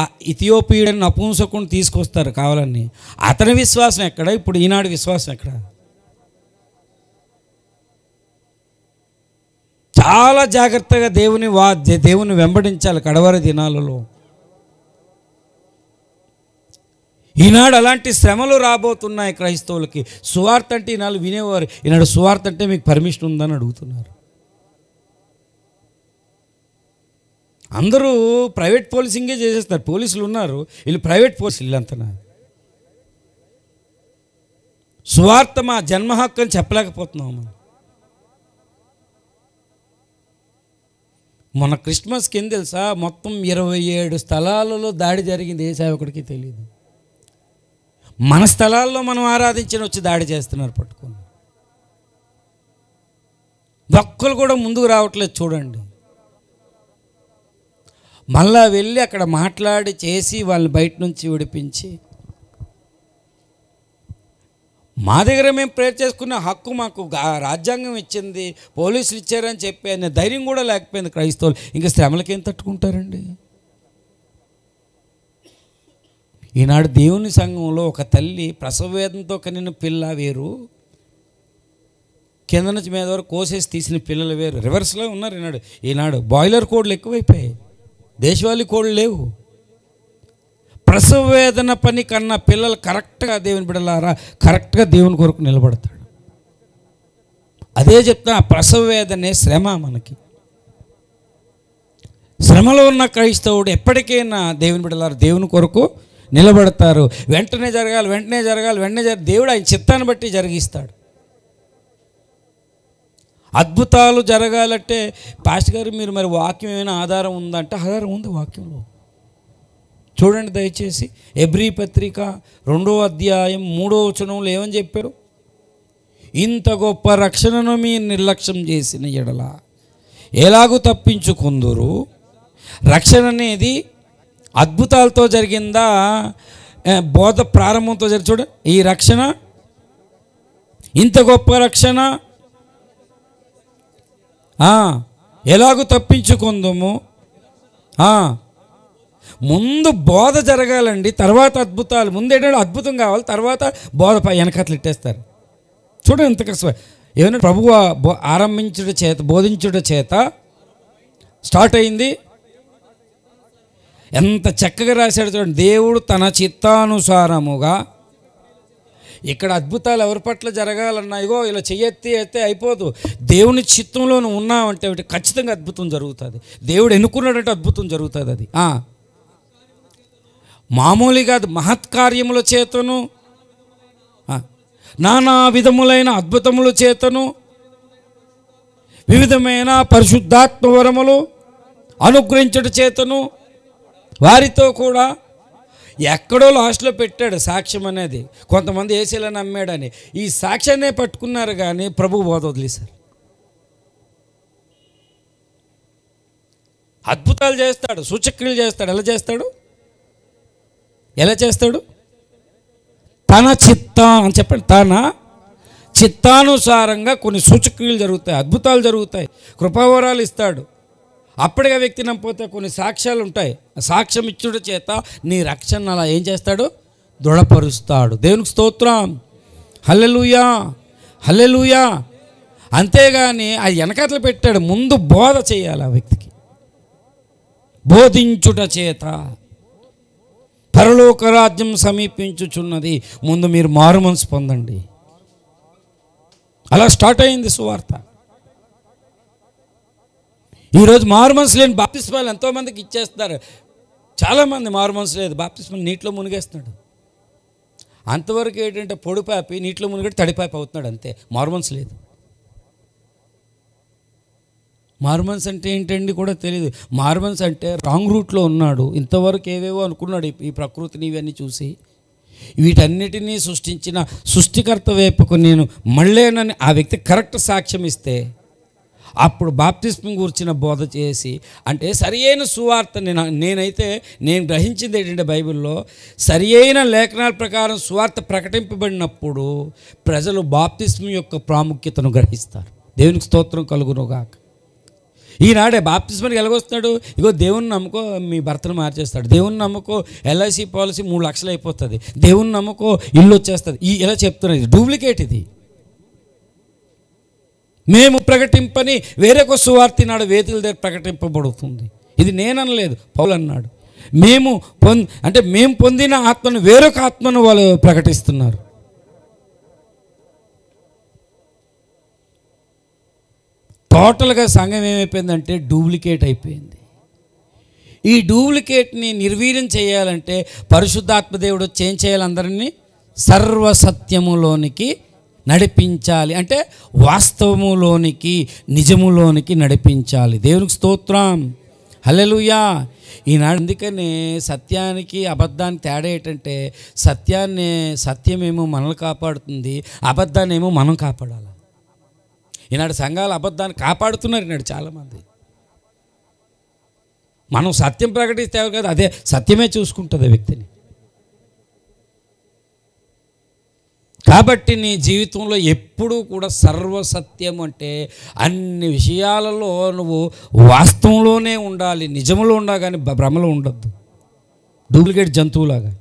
[SPEAKER 1] ఆ ఇథియోపియన్ నపుంసకుని తీసుకొస్తారు కావాలని. అతని విశ్వాసం ఎక్కడ? ఇప్పుడు ఈనాడు విశ్వాసం ఎక్కడ? చాలా జాగ్రత్తగా దేవుని వెంబడించాలి కడవరి దినాలలో. ఈనాడు అలాంటి శ్రమలు రాబోతున్నాయి క్రైస్తవులకి. సువార్త అంటే ఈనాడు వినేవారు, ఈనాడు సువార్త అంటే మీకు పర్మిషన్ ఉందని అడుగుతున్నారు. అందరూ ప్రైవేట్ పోలీసింగే చేసేస్తారు. పోలీసులు ఉన్నారు, వీళ్ళు ప్రైవేట్ పోలీసులు. వీళ్ళంతనా సువార్త మా జన్మ హక్కు అని చెప్పలేకపోతున్నాం మనం. మొన్న క్రిస్మస్కి ఏం తెలుసా, మొత్తం 27 స్థలాలలో దాడి జరిగింది. ఏ సేవకుడికి తెలియదు. మన స్థలాల్లో మనం ఆరాధించిన వచ్చి దాడి చేస్తున్నారు పట్టుకొని. ఒక్కరు కూడా ముందుకు రావట్లేదు చూడండి. మళ్ళా వెళ్ళి అక్కడ మాట్లాడి చేసి వాళ్ళని బయట నుంచి విడిపించి, మా దగ్గర మేము ప్రేర్ చేసుకున్న హక్కు మాకు రాజ్యాంగం ఇచ్చింది, పోలీసులు ఇచ్చారని చెప్పి అనే ధైర్యం కూడా లేకపోయింది క్రైస్తవులు. ఇంకా శ్రమలకేం తట్టుకుంటారండి? ఈనాడు దేవుని సంఘంలో ఒక తల్లి ప్రసవ వేదంతో కనిన పిల్ల వేరు, కింద నుంచి మీద వరకు కోసేసి తీసిన పిల్లలు వేరు. రివర్స్లో ఉన్నారు ఈనాడు బాయిలర్ కోడ్లు ఎక్కువైపోయాయి, దేశవాళీ కోడ్లు లేవు. ప్రసవ వేదన పని కన్నా పిల్లలు కరెక్ట్గా దేవుని బిడ్డలారా కరెక్ట్గా దేవుని కొరకు నిలబడతాడు. అదే చెప్తున్నా, ప్రసవ వేదనే శ్రమ. మనకి శ్రమలో ఉన్న క్రైస్తవుడు ఎప్పటికైనా దేవుని బిడ్డలారా దేవుని కొరకు నిలబడతారు. వెంటనే జరగాలి, దేవుడు ఆయన చిత్తాన్ని బట్టి జరిగిస్తాడు. అద్భుతాలు జరగాలంటే పాస్టర్ గారు మీరు మరి వాక్యం ఏమైనా ఆధారం ఉందంటే ఆధారం ఉంది వాక్యంలో. చూడండి దయచేసి ఎబ్రీ పత్రిక 2వ అధ్యాయం 3వ వచనంలో ఏమని చెప్పారు? ఇంత గొప్ప రక్షణను మీరు నిర్లక్ష్యం చేసిన ఎడల ఎలాగూ తప్పించుకుందురు. రక్షణ అనేది అద్భుతాలతో జరిగిందా, బోధ ప్రారంభంతో జరిగి? చూడ, ఈ రక్షణ ఇంత గొప్ప రక్షణ ఎలాగూ తప్పించుకుందాము. ముందు బోధ జరగాలండి, తర్వాత అద్భుతాలు. ముందేంటంటే అద్భుతం కావాలి, తర్వాత బోధ వెనకట్లు ఇట్టేస్తారు. చూడండి ఎంత కష్టం. ఏమైనా ప్రభువు బోధించుట చేత స్టార్ట్ అయింది. ఎంత చక్కగా రాశాడు చూడండి. దేవుడు తన చిత్తానుసారముగా ఇక్కడ అద్భుతాలు ఎవరి పట్ల జరగాలన్నా ఇగో ఇలా చెయ్యెత్తి అయితే అయిపోదు. దేవుని చిత్తంలో నువ్వు ఉన్నావంటే ఖచ్చితంగా అద్భుతం జరుగుతుంది. దేవుడు ఎన్నుకున్నాడంటే అద్భుతం జరుగుతుంది. అది మామూలుగా మహత్కార్యముల చేతను నానా విధములైన అద్భుతముల చేతను వివిధమైన పరిశుద్ధాత్మ వరములు అనుగ్రహించుట చేతను వారితో కూడా ఎక్కడో లాస్ట్లో పెట్టాడు సాక్ష్యం అనేది, కొంతమంది ఏసీలో నమ్మాడని. ఈ సాక్ష్యాన్నే పట్టుకున్నారు కానీ ప్రభు బోధ వదిలేశారు. అద్భుతాలు చేస్తాడు, సూచక్రియలు చేస్తాడు. ఎలా చేస్తాడు? తన అని చెప్పండి, తన చిత్తానుసారంగా కొన్ని సూచక్రియలు జరుగుతాయి, అద్భుతాలు జరుగుతాయి, కృపావరాలు ఇస్తాడు. అప్పటిగా వ్యక్తి నమ్మిపోతే కొన్ని సాక్ష్యాలు ఉంటాయి. సాక్ష్యం ఇచ్చుట చేత నీ రక్షణ అలా ఏం చేస్తాడు? దృఢపరుస్తాడు. దేవునికి స్తోత్రం, హల్లెలూయా, హల్లెలూయా. అంతేగాని అది వెనకట్ల పెట్టాడు, ముందు బోధ చేయాలి. ఆ వ్యక్తికి బోధించుట చేత పరలోక రాజ్యం సమీపించుచున్నది, ముందు మీరు మారు మనసు పొందండి. అలా స్టార్ట్ అయింది సువార్త. ఈరోజు మారు మనసు లేని బాప్తిస్మాలు ఎంతోమందికి ఇచ్చేస్తారు. చాలామంది మారు మనసు లేదు, బాప్తిస్మాలు నీటిలో మునిగేస్తున్నాడు. అంతవరకు ఏంటంటే పొడిపాపి నీటిలో మునిగడి తడిపాపి అవుతున్నాడు, అంతే. మారు మనసు లేదు. మారు మనసు అంటే ఏంటండి కూడా తెలియదు. మారు మనసు అంటే రాంగ్ రూట్లో ఉన్నాడు, ఇంతవరకు ఏవేవో అనుకున్నాడు. ఈ ప్రకృతిని ఇవన్నీ చూసి వీటన్నిటినీ సృష్టించిన సృష్టికర్త వైపుకు నేను మళ్ళేనని ఆ వ్యక్తి కరెక్ట్ సాక్ష్యం ఇస్తే అప్పుడు బాప్తిస్మం గురించిన బోధ చేసి, అంటే సరి అయిన సువార్త నేను గ్రహించింది ఏంటంటే బైబిల్లో సరి అయిన లేఖనాల ప్రకారం సువార్త ప్రకటింపబడినప్పుడు ప్రజలు బాప్తిస్మం యొక్క ప్రాముఖ్యతను గ్రహిస్తారు. దేవునికి స్తోత్రం కలుగునుగాక. ఈనాడే బాప్తిస్మానికి ఎలాగొస్తున్నాడు? ఇగో దేవుని నమ్ముకో మీ భర్తను మార్చేస్తాడు, దేవుని నమ్ముకో ఎల్ఐసి పాలసీ 3 లక్షలు అయిపోతుంది, దేవుని నమ్ముకో ఇల్లు వచ్చేస్తుంది. ఇలా చెప్తున్నది డూప్లికేట్. ఇది మేము ప్రకటింపని వేరొక సువార్త నాడు వేతుల దగ్గర ప్రకటింపబడుతుంది. ఇది నేననలేదు, పౌలు అన్నాడు. మేము పొందిన ఆత్మను వేరొక ఆత్మను వాళ్ళు ప్రకటిస్తున్నారు. టోటల్గా సంఘం ఏమైపోయిందంటే డూప్లికేట్ అయిపోయింది. ఈ డూప్లికేట్ని నిర్వీర్యం చేయాలంటే పరిశుద్ధాత్మ దేవుడు వచ్చి ఏం చేయాలి? అందరినీ సర్వసత్యములోనికి నడిపించాలి. అంటే వాస్తవములోనికి, నిజములోనికి నడిపించాలి. దేవునికి స్తోత్రం, హల్లెలూయా. ఈనాడు అందుకనే సత్యానికి అబద్ధానికి తేడా ఏంటంటే సత్యమేమో మనల్ని కాపాడుతుంది, అబద్ధాన్ని ఏమో మనం కాపాడాలి. ఈనాడు సంఘాలు అబద్ధాన్ని కాపాడుతున్నారు ఈనాడు చాలామంది. మనం సత్యం ప్రకటిస్తే కదా, అదే సత్యమే చూసుకుంటుంది వ్యక్తిని. కాబట్టి నీ జీవితంలో ఎప్పుడూ కూడా సర్వసత్యం అంటే అన్ని విషయాలలో నువ్వు వాస్తవంలోనే ఉండాలి, నిజంలో ఉండాలి, కానీ భ్రమలో ఉండద్దు, డూప్లికేట్ జంతువులాగా.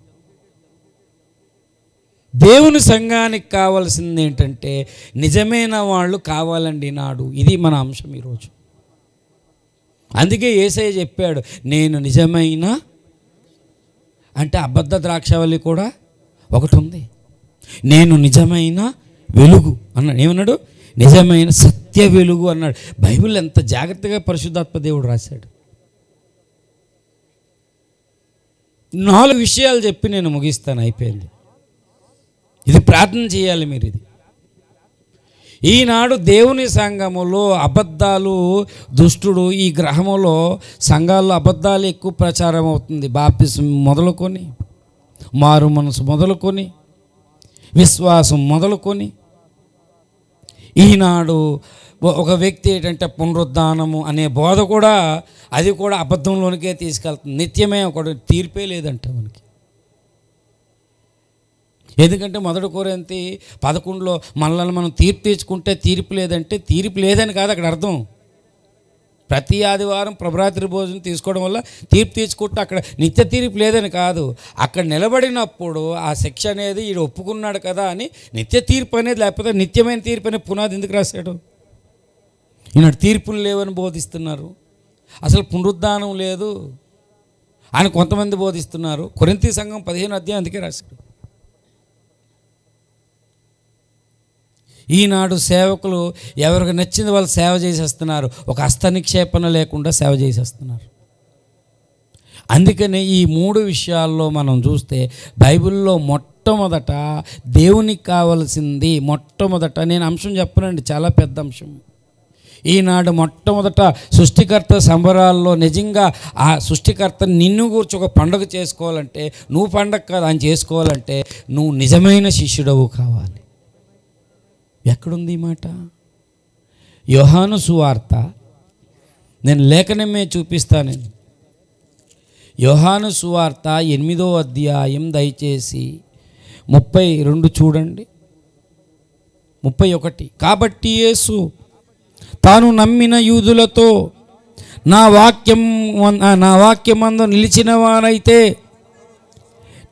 [SPEAKER 1] దేవుని సంఘానికి కావాల్సింది ఏంటంటే నిజమైన వాళ్ళు కావాలండి నాడు. ఇది మన అంశం ఈరోజు. అందుకే యేసయ్య చెప్పాడు, నేను నిజమైన, అంటే అబద్ధ ద్రాక్షవల్లి కూడా ఒకటి ఉంది, నేను నిజమైన వెలుగు అన్నాడు. ఏమన్నాడు? నిజమైన సత్య వెలుగు అన్నాడు. బైబిల్ ఎంత జాగ్రత్తగా పరిశుద్ధాత్మ దేవుడు రాశాడు. 4 విషయాలు చెప్పి నేను ముగిస్తాను, అయిపోయింది. ఇది ప్రార్థన చేయాలి మీరు. ఇది ఈనాడు దేవుని సంఘములో అబద్ధాలు, దుష్టుడు ఈ గ్రహములో సంఘాల్లో అబద్ధాలు ఎక్కువ ప్రచారం అవుతుంది. బాప్తిసం మొదలుకొని, మారు మనసు మొదలుకొని, విశ్వాసం మొదలుకొని, ఈనాడు ఒక వ్యక్తి ఏంటంటే పునరుద్ధానము అనే బోధ కూడా, అది కూడా అబద్ధంలోనికే తీసుకెళ్తుంది. నిత్యమే ఒక తీర్పే లేదంట మనకి. ఎందుకంటే 1 కొరింథీ 11లో మనల్ని మనం తీర్పు తెచ్చుకుంటే తీర్పు లేదంటే, తీర్పు లేదని కాదు అక్కడ అర్థం. ప్రతి ఆదివారం ప్రభరాత్రి భోజనం తీసుకోవడం వల్ల తీర్పు తీసుకుంటే అక్కడ నిత్య తీర్పు లేదని కాదు. అక్కడ నిలబడినప్పుడు ఆ శిక్ష అనేది ఈడు ఒప్పుకున్నాడు కదా అని నిత్య తీర్పు అనేది, లేకపోతే నిత్యమైన తీర్పు అనే పునాది ఎందుకు రాశాడు? ఈనాడు తీర్పులు లేవని బోధిస్తున్నారు, అసలు పునరుద్ధానం లేదు అని కొంతమంది బోధిస్తున్నారు. కొరింథీ సంఘం 15వ అధ్యాయం అందుకే రాశాడు. ఈనాడు సేవకులు ఎవరికి నచ్చింది వాళ్ళు సేవ చేసేస్తున్నారు, ఒక హస్త నిక్షేపణ లేకుండా సేవ చేసేస్తున్నారు. అందుకనే ఈ 3 విషయాల్లో మనం చూస్తే బైబిల్లో మొట్టమొదట దేవునికి కావలసింది, మొట్టమొదట నేను అంశం చెప్పనండి, చాలా పెద్ద అంశం. ఈనాడు మొట్టమొదట సృష్టికర్త సంబరాల్లో నిజంగా ఆ సృష్టికర్త నిన్ను కూర్చొని ఒక పండుగ చేసుకోవాలంటే, నువ్వు పండగ కాదు ఆయన చేసుకోవాలంటే, నువ్వు నిజమైన శిష్యుడవు కావాలి. ఎక్కడుంది ఈ మాట? యోహాను సువార్త, నేను లేఖనమే చూపిస్తాను. నేను యోహాను సువార్త 8వ అధ్యాయం దయచేసి 32 చూడండి. 31. కాబట్టి యేసు తాను నమ్మిన యూదులతో నా వాక్యమందు నిలిచిన వారైతే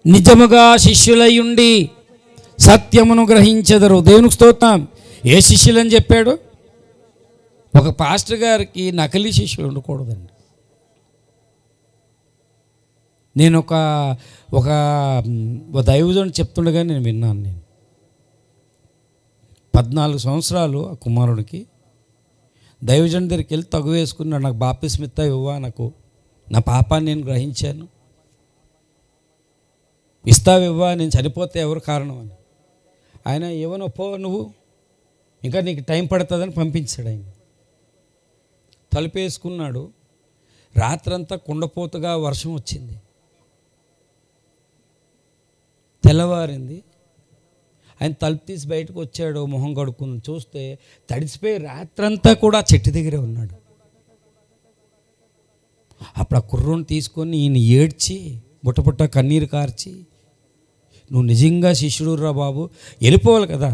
[SPEAKER 1] నిజముగా శిష్యులయ్యుండి సత్యమును గ్రహించెదరు. దేవునికి స్తోత్రం. ఏ శిష్యులని చెప్పాడు? ఒక పాస్టర్ గారికి నకిలీ శిష్యులు ఉండకూడదండి. నేను ఒక దైవజనుడు చెప్తుండగా నేను విన్నాను. నేను 14 సంవత్సరాలు ఆ కుమారుడికి దైవజన్ దగ్గరికి వెళ్ళి తగు వేసుకున్నాడు. నాకు బాప్తిస్మిత్త ఇవ్వా, నాకు నా పాపాన్ని నేను గ్రహించాను, ఇస్తావివ్వా, నేను చనిపోతే ఎవరు కారణం అని. ఆయన ఏమని ఒప్పో నువ్వు, ఇంకా నీకు టైం పడుతుందని పంపించాడు. ఆయన తలుపేసుకున్నాడు. రాత్రంతా కుండపోతగా వర్షం వచ్చింది. తెల్లవారింది. ఆయన తలుపు తీసి బయటకు వచ్చాడు. మొహం కడుక్కుని చూస్తే తడిసిపోయి రాత్రంతా కూడా చెట్టు దగ్గరే ఉన్నాడు. అప్పుడు ఆ కుర్రోని తీసుకొని ఈయన ఏడ్చి బుట్టబుట్ట కన్నీరు కార్చి, నువ్వు నిజంగా శిష్యుడు రా బాబు, వెళ్ళిపోవాలి కదా,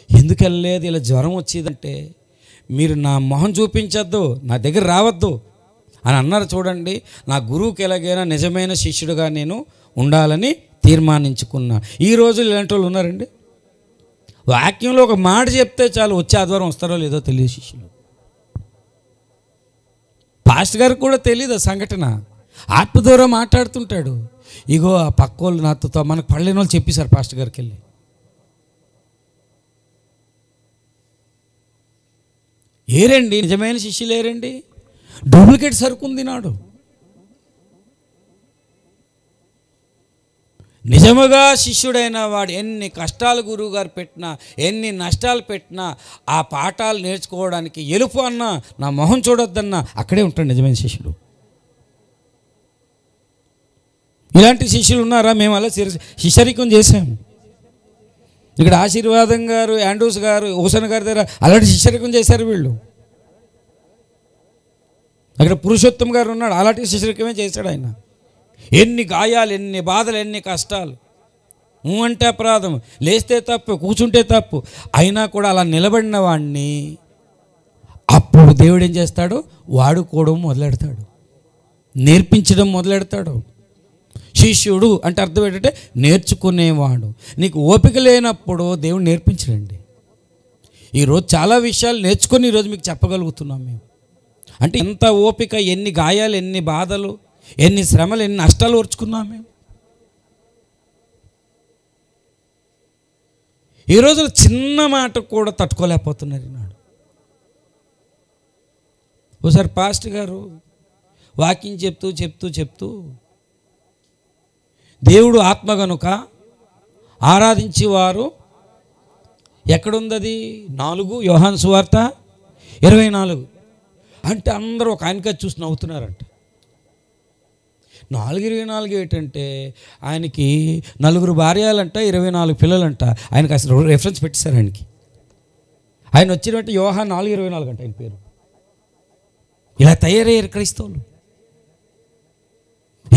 [SPEAKER 1] ఎందుకు వెళ్ళలేదు, ఇలా జ్వరం వచ్చేదంటే మీరు నా మొహం చూపించద్దు, నా దగ్గర రావద్దు అని అన్నారు. చూడండి, నా గురువుకి ఎలాగైనా నిజమైన శిష్యుడిగా నేను ఉండాలని తీర్మానించుకున్నా. ఈ రోజు ఇలాంటి వాళ్ళు ఉన్నారండి. వాక్యంలో ఒక మాట చెప్తే చాలు, వచ్చే ఆదివారం వస్తారో లేదో తెలియదు శిష్యులు. పాస్టర్ గారికి కూడా తెలియదు ఆ సంఘటన. ఆత్మ ద్వారా మాట్లాడుతుంటాడు. ఇగో ఆ పక్కోళ్ళు నాతో మనకు పడలేని వాళ్ళు చెప్పేశారు పాస్టర్ గారికి వెళ్ళి. ఏరండి నిజమైన శిష్యులు ఏరండి? డూప్లికేట్ సరుకుంది నాడు. నిజముగా శిష్యుడైన వాడు ఎన్ని కష్టాలు గురువు గారు పెట్టినా, ఎన్ని నష్టాలు పెట్టినా, ఆ పాఠాలు నేర్చుకోవడానికి ఎలుపు అన్నా, నా మొహం చూడొద్దన్నా అక్కడే ఉంటాడు నిజమైన శిష్యుడు. ఇలాంటి శిష్యులు ఉన్నారా? మేము అలా శిష్యరికం చేశాము. ఇక్కడ ఆశీర్వాదం గారు, యాండ్రూస్ గారు, హుసేన్ గారి దగ్గర అలాంటి శిష్యరికం చేశారు వీళ్ళు. అక్కడ పురుషోత్తం గారు ఉన్నాడు, అలాంటి శిష్యరికమే చేశాడు ఆయన. ఎన్ని గాయాలు, ఎన్ని బాధలు, ఎన్ని కష్టాలు. అంటే అపరాధం, లేస్తే తప్పు, కూర్చుంటే తప్పు, అయినా కూడా అలా నిలబడిన వాడిని అప్పుడు దేవుడు ఏం చేస్తాడు? వాడుకోవడం మొదలెడతాడు, నేర్పించడం మొదలెడతాడు. శిష్యుడు అంటే అర్థం ఏంటంటే నేర్చుకునేవాడు. నీకు ఓపిక లేనప్పుడు దేవుడు నేర్పించడండి. ఈరోజు చాలా విషయాలు నేర్చుకొని ఈరోజు మీకు చెప్పగలుగుతున్నాం మేము. అంటే ఎంత ఓపిక, ఎన్ని గాయాలు, ఎన్ని బాధలు, ఎన్ని శ్రమలు, ఎన్ని నష్టాలు ఓర్చుకున్నాం మేము. ఈ రోజులు చిన్న మాట కూడా తట్టుకోలేకపోతున్నారు ఈనాడు. ఒకసారి పాస్టర్ గారు వాక్యం చెప్తూ దేవుడు ఆత్మ గనుక ఆరాధించేవారు ఎక్కడుంది? అది 4 యోహాను సువార్త 24. అంటే అందరూ ఒక ఆయనకి చూసి నవ్వుతున్నారంట. 4:24 ఏంటంటే ఆయనకి 4 భార్యలంట, 24 పిల్లలంట. ఆయనకి అసలు రెఫరెన్స్ పెట్టేశారు ఆయనకి. ఆయన వచ్చినట్టు యోహాను 4:24 అంట ఆయన పేరు. ఇలా తయారయ్యారు క్రైస్తవులు.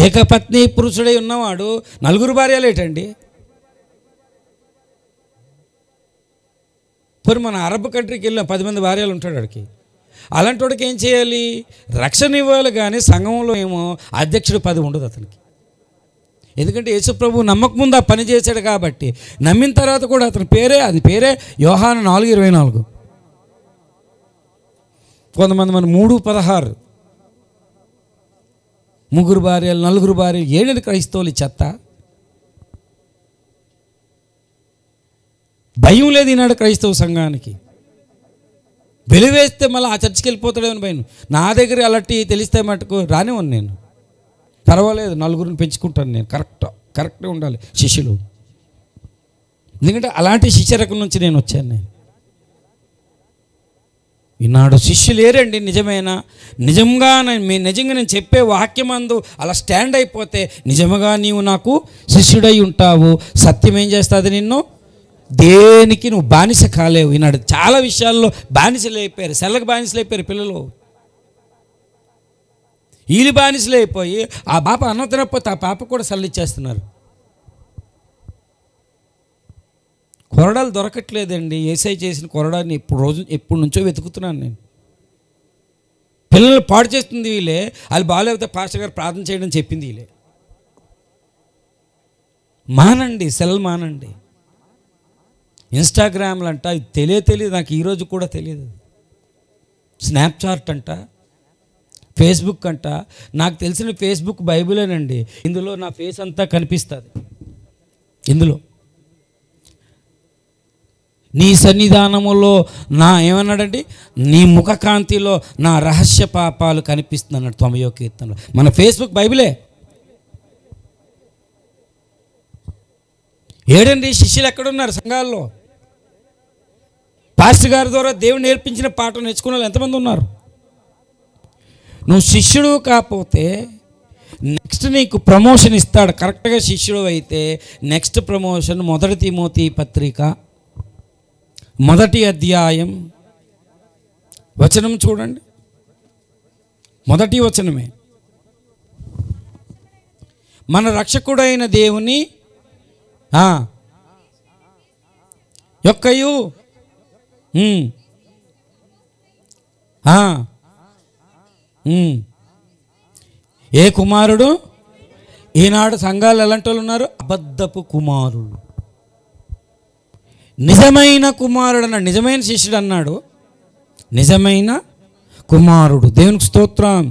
[SPEAKER 1] ఏకపత్ని పురుషుడై ఉన్నవాడు 4 భార్యలు ఏంటండి? పోనీ మన అరబ్ కంట్రీకి వెళ్ళిన 10 మంది భార్యలు ఉంటాడు వాడికి. అలాంటి వాడికి ఏం చేయాలి? రక్షణ ఇవ్వాలి. కానీ సంఘంలో ఏమో అధ్యక్షుడు 10 ఉండదు అతనికి. ఎందుకంటే యేసుప్రభు నమ్మక ముందు ఆ పని చేశాడు కాబట్టి. నమ్మిన తర్వాత కూడా అతని పేరే యోహాను 4:24. కొంతమంది మన 3:16 3 భార్యలు, 4 భార్యలు. ఏడు క్రైస్తవులు చెత్త. భయం లేదు ఈనాడు క్రైస్తవ సంఘానికి. వెలివేస్తే మళ్ళీ ఆ చర్చికి వెళ్ళిపోతాడేమని భయం. నా దగ్గర అలాంటి తెలిస్తే మటుకు రానివ్వను నేను. పర్వాలేదు, 4 పెంచుకుంటాను నేను. కరెక్ట్గా ఉండాలి శిష్యులు. ఎందుకంటే అలాంటి శిష్యరకం నుంచి నేను వచ్చాను. నేను ఈనాడు శిష్యులు లేరండి. నిజంగా నేను చెప్పే వాక్యమందు అలా స్టాండ్ అయిపోతే నిజంగా నీవు నాకు శిష్యుడై ఉంటావు. సత్యం ఏం చేస్తుంది? నిన్ను దేనికి నువ్వు బానిస కాలేవు. ఈనాడు చాలా విషయాల్లో బానిసలు అయిపోయారు. సెల్లకు బానిసలు అయిపోయారు పిల్లలు. వీళ్ళు బానిసలు అయిపోయి ఆ పాప అన్నం తినకపోతే ఆ పాప కూడా సెల్ ఇచ్చేస్తున్నారు. కొరడాలు దొరకట్లేదండి. యేసయ్య చేసిన కొరడాన్ని ఎప్పుడు నుంచో వెతుకుతున్నాను నేను. పిల్లలు పాడు చేస్తుంది వీళ్ళే. వాళ్ళు బాగాలేకపోతే పాస్టర్ గారు ప్రార్థన చేయడం చెప్పింది వీళ్ళే. మానండి, సెల్ మానండి. ఇన్స్టాగ్రామ్లు అంట, ఇది తెలియదు నాకు, ఈరోజు కూడా తెలియదు. స్నాప్చాట్ అంట, ఫేస్బుక్ అంట. నాకు తెలిసిన ఫేస్బుక్ బైబిలేనండి. ఇందులో నా ఫేస్ అంతా కనిపిస్తుంది. ఇందులో నీ సన్నిధానములో ఏమన్నాడండి, నీ ముఖకాంతిలో నా రహస్య పాపాలు కనిపిస్తుంది అన్నాడు 90వ కీర్తనలో. మన ఫేస్బుక్ బైబిలే. ఏడండి శిష్యులు ఎక్కడున్నారు? సంఘాల్లో పాస్టర్ గారి ద్వారా దేవుడు నేర్పించిన పాఠం నేర్చుకున్న వాళ్ళు ఎంతమంది ఉన్నారు? నువ్వు శిష్యుడు కాకపోతే నెక్స్ట్ నీకు ప్రమోషన్ ఇస్తాడు. కరెక్ట్గా శిష్యుడు అయితే నెక్స్ట్ ప్రమోషన్ 1 తిమోతి పత్రిక 1వ అధ్యాయం వచనం చూడండి. 1వ వచనమే. మన రక్షకుడైన దేవుని యొక్కయు ఏ కుమారుడు? ఈనాడు సంఘాలు ఎలాంటి వాళ్ళు ఉన్నారు? అబద్ధపు కుమారుడు. నిజమైన కుమారుడు అన్నాడు, నిజమైన శిష్యుడు అన్నాడు. నిజమైన కుమారుడు. దేవునికి స్తోత్రం.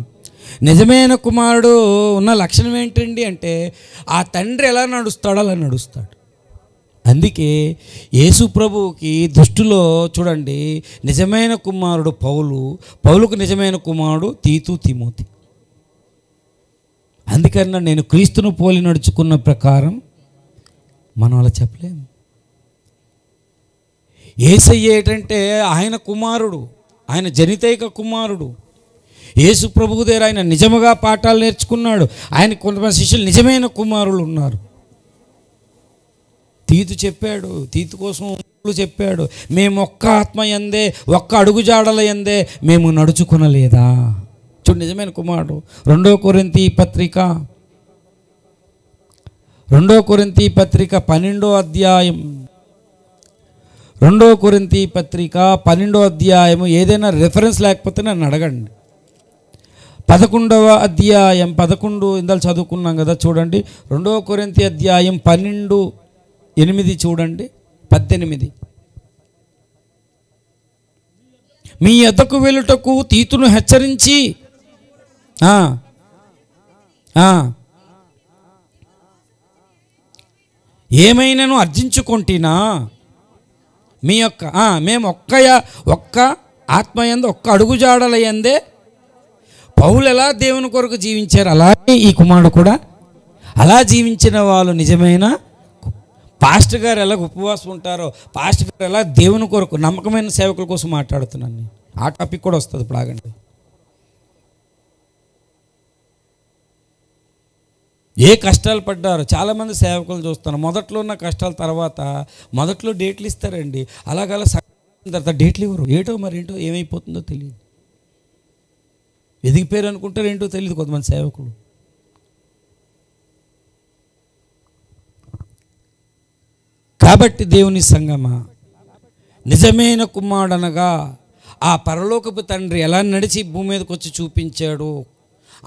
[SPEAKER 1] నిజమైన కుమారుడు ఉన్న లక్షణం ఏంటండి అంటే ఆ తండ్రి ఎలా నడుస్తాడో అలా నడుస్తాడు. అందుకే యేసు ప్రభువుకి దృష్టిలో చూడండి, నిజమైన కుమారుడు పౌలుకు నిజమైన కుమారుడు తీతు, తిమోతి. అందుకన్నా నేను క్రీస్తును పోలి నడుచుకున్న ప్రకారం మనం అలా చెప్పలేము. యేసయ్య ఏంటంటే ఆయన కుమారుడు, ఆయన జనితైక కుమారుడు. యేసు ప్రభు దగ్గర ఆయన నిజముగా పాఠాలు నేర్చుకున్నాడు. ఆయన కొంతమంది శిష్యులు నిజమైన కుమారులు ఉన్నారు. తీతు చెప్పాడు, తీతు కోసం చెప్పాడు, మేము ఒక్క ఆత్మ యందే, ఒక్క అడుగుజాడల యందే మేము నడుచుకునలేదా? చూడు, నిజమైన కుమారుడు. 2 కొరింథీ పత్రిక 12వ అధ్యాయం 2 కొరింథీ పత్రిక 12వ అధ్యాయము. ఏదైనా రెఫరెన్స్ లేకపోతే నన్ను అడగండి. 11వ అధ్యాయం 11 ఇందాక చదువుకున్నాం కదా, చూడండి. 2 కొరింథీ అధ్యాయం 12:8 చూడండి. 18 మీ యొద్దకు వెళ్ళుటకు తీతును హెచ్చరించి ఏమైనాను అర్జించుకొంటినా మీ యొక్క మేము ఒక్క ఆత్మయందు ఒక్క అడుగుజాడలయందే పౌలు ఎలా దేవుని కొరకు జీవించారు అలాగే ఈ కుమారుడు కూడా అలా జీవించిన వాళ్ళు నిజమైన. పాస్టర్ గారు ఎలా ఉపవాసం ఉంటారో, పాస్టర్ గారు ఎలా దేవుని కొరకు నమ్మకమైన సేవకుల కోసం మాట్లాడుతున్నాను నేను. ఆ టాపిక్ కూడా వస్తుంది ఇప్పుడు, ఆగండి. ఏ కష్టాలు పడ్డారో చాలామంది సేవకులు చూస్తాను. మొదట్లో ఉన్న కష్టాల తర్వాత మొదట్లో డేట్లు ఇస్తారండి, అలాగలా తర్వాత డేట్లు ఇవ్వరు. ఏంటో ఏమైపోతుందో తెలియదు. ఎదిగిపోయారు అనుకుంటారు, ఏంటో తెలియదు కొంతమంది సేవకులు. కాబట్టి దేవుని సంగమా, నిజమైన కుమారుడు అనగా ఆ పరలోకపు తండ్రి ఎలా నడిచి భూమి మీదకి వచ్చి చూపించాడు,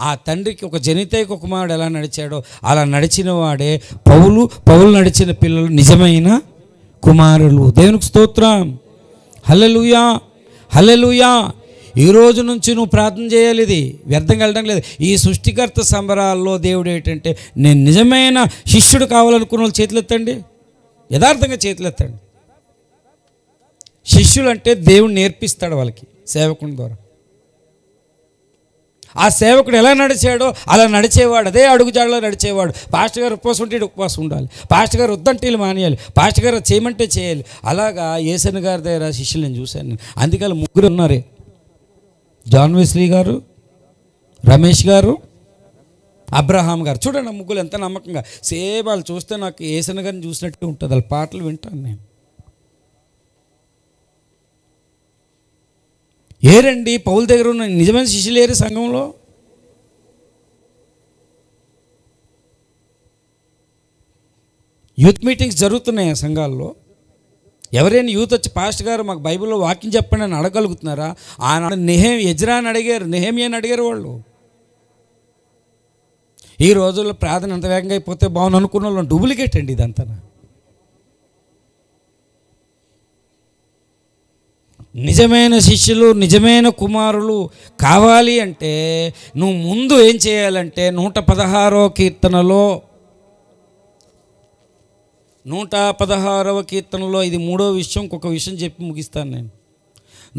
[SPEAKER 1] ఆ తండ్రికి ఒక జనితైక కుమారుడు ఎలా నడిచాడో అలా నడిచిన వాడే పౌలు నడిచిన పిల్లలు నిజమైన కుమారులు. దేవునికి స్తోత్రం. హల్లెలూయా, హల్లెలూయా. ఈ రోజు నుంచి నువ్వు ప్రార్థన చేయాలి. ఇది వ్యర్థంగా వెళ్ళడం లేదు. ఈ సృష్టికర్త సంబరాల్లో దేవుడు ఏంటంటే, నేను నిజమైన శిష్యుడు కావాలనుకున్న వాళ్ళు చేతులెత్తండి, యథార్థంగా చేతులెత్తండి. శిష్యులు అంటే దేవుడు నేర్పిస్తాడు వాళ్ళకి సేవకుని ద్వారా. ఆ సేవకుడు ఎలా నడిచాడో అలా నడిచేవాడు, అదే అడుగుజాడలో నడిచేవాడు. పాస్టర్ గారు ఉపవాసం ఉంటే ఉపవాసం ఉండాలి, పాస్టర్ గారు వద్దంటే మానేయాలి, పాస్టర్ గారు చేయమంటే చేయాలి. అలాగా యేసన్న గారి దగ్గర శిష్యులు నేను చూశాను. అందుకని 3 ఉన్నారే, జాన్ వెస్లీ గారు, రమేష్ గారు, అబ్రహాం గారు. చూడండి ఆ ముగ్గురు ఎంత నమ్మకంగా సేమ్ వాళ్ళు చూస్తే నాకు యేసన్న గారిని చూసినట్టు ఉంటుంది. వాళ్ళ పాటలు వింటాను నేను. ఏరండి పౌలు దగ్గర ఉన్న నిజమైన శిష్యులు ఏరు సంఘంలో? యూత్ మీటింగ్స్ జరుగుతున్నాయి ఆ సంఘాల్లో. ఎవరైనా యూత్ వచ్చి పాస్టర్ గారు మాకు బైబిల్లో వాక్యం చెప్పండి అని అడగలుగుతున్నారా? ఆనాడు ఎజ్రాని అడిగారు, నెహెమ్యాని అడిగారు వాళ్ళు. ఈ రోజుల్లో ప్రార్థన ఎంత వేగంగా అయిపోతే బాగుంది అనుకున్న వాళ్ళు డూప్లికేట్ అండి ఇదంతా. నిజమైన శిష్యులు, నిజమైన కుమారులు కావాలి అంటే నువ్వు ముందు ఏం చేయాలంటే 116వ కీర్తనలో 116వ కీర్తనలో ఇది మూడో విషయం, ఇంకొక విషయం చెప్పి ముగిస్తాను నేను.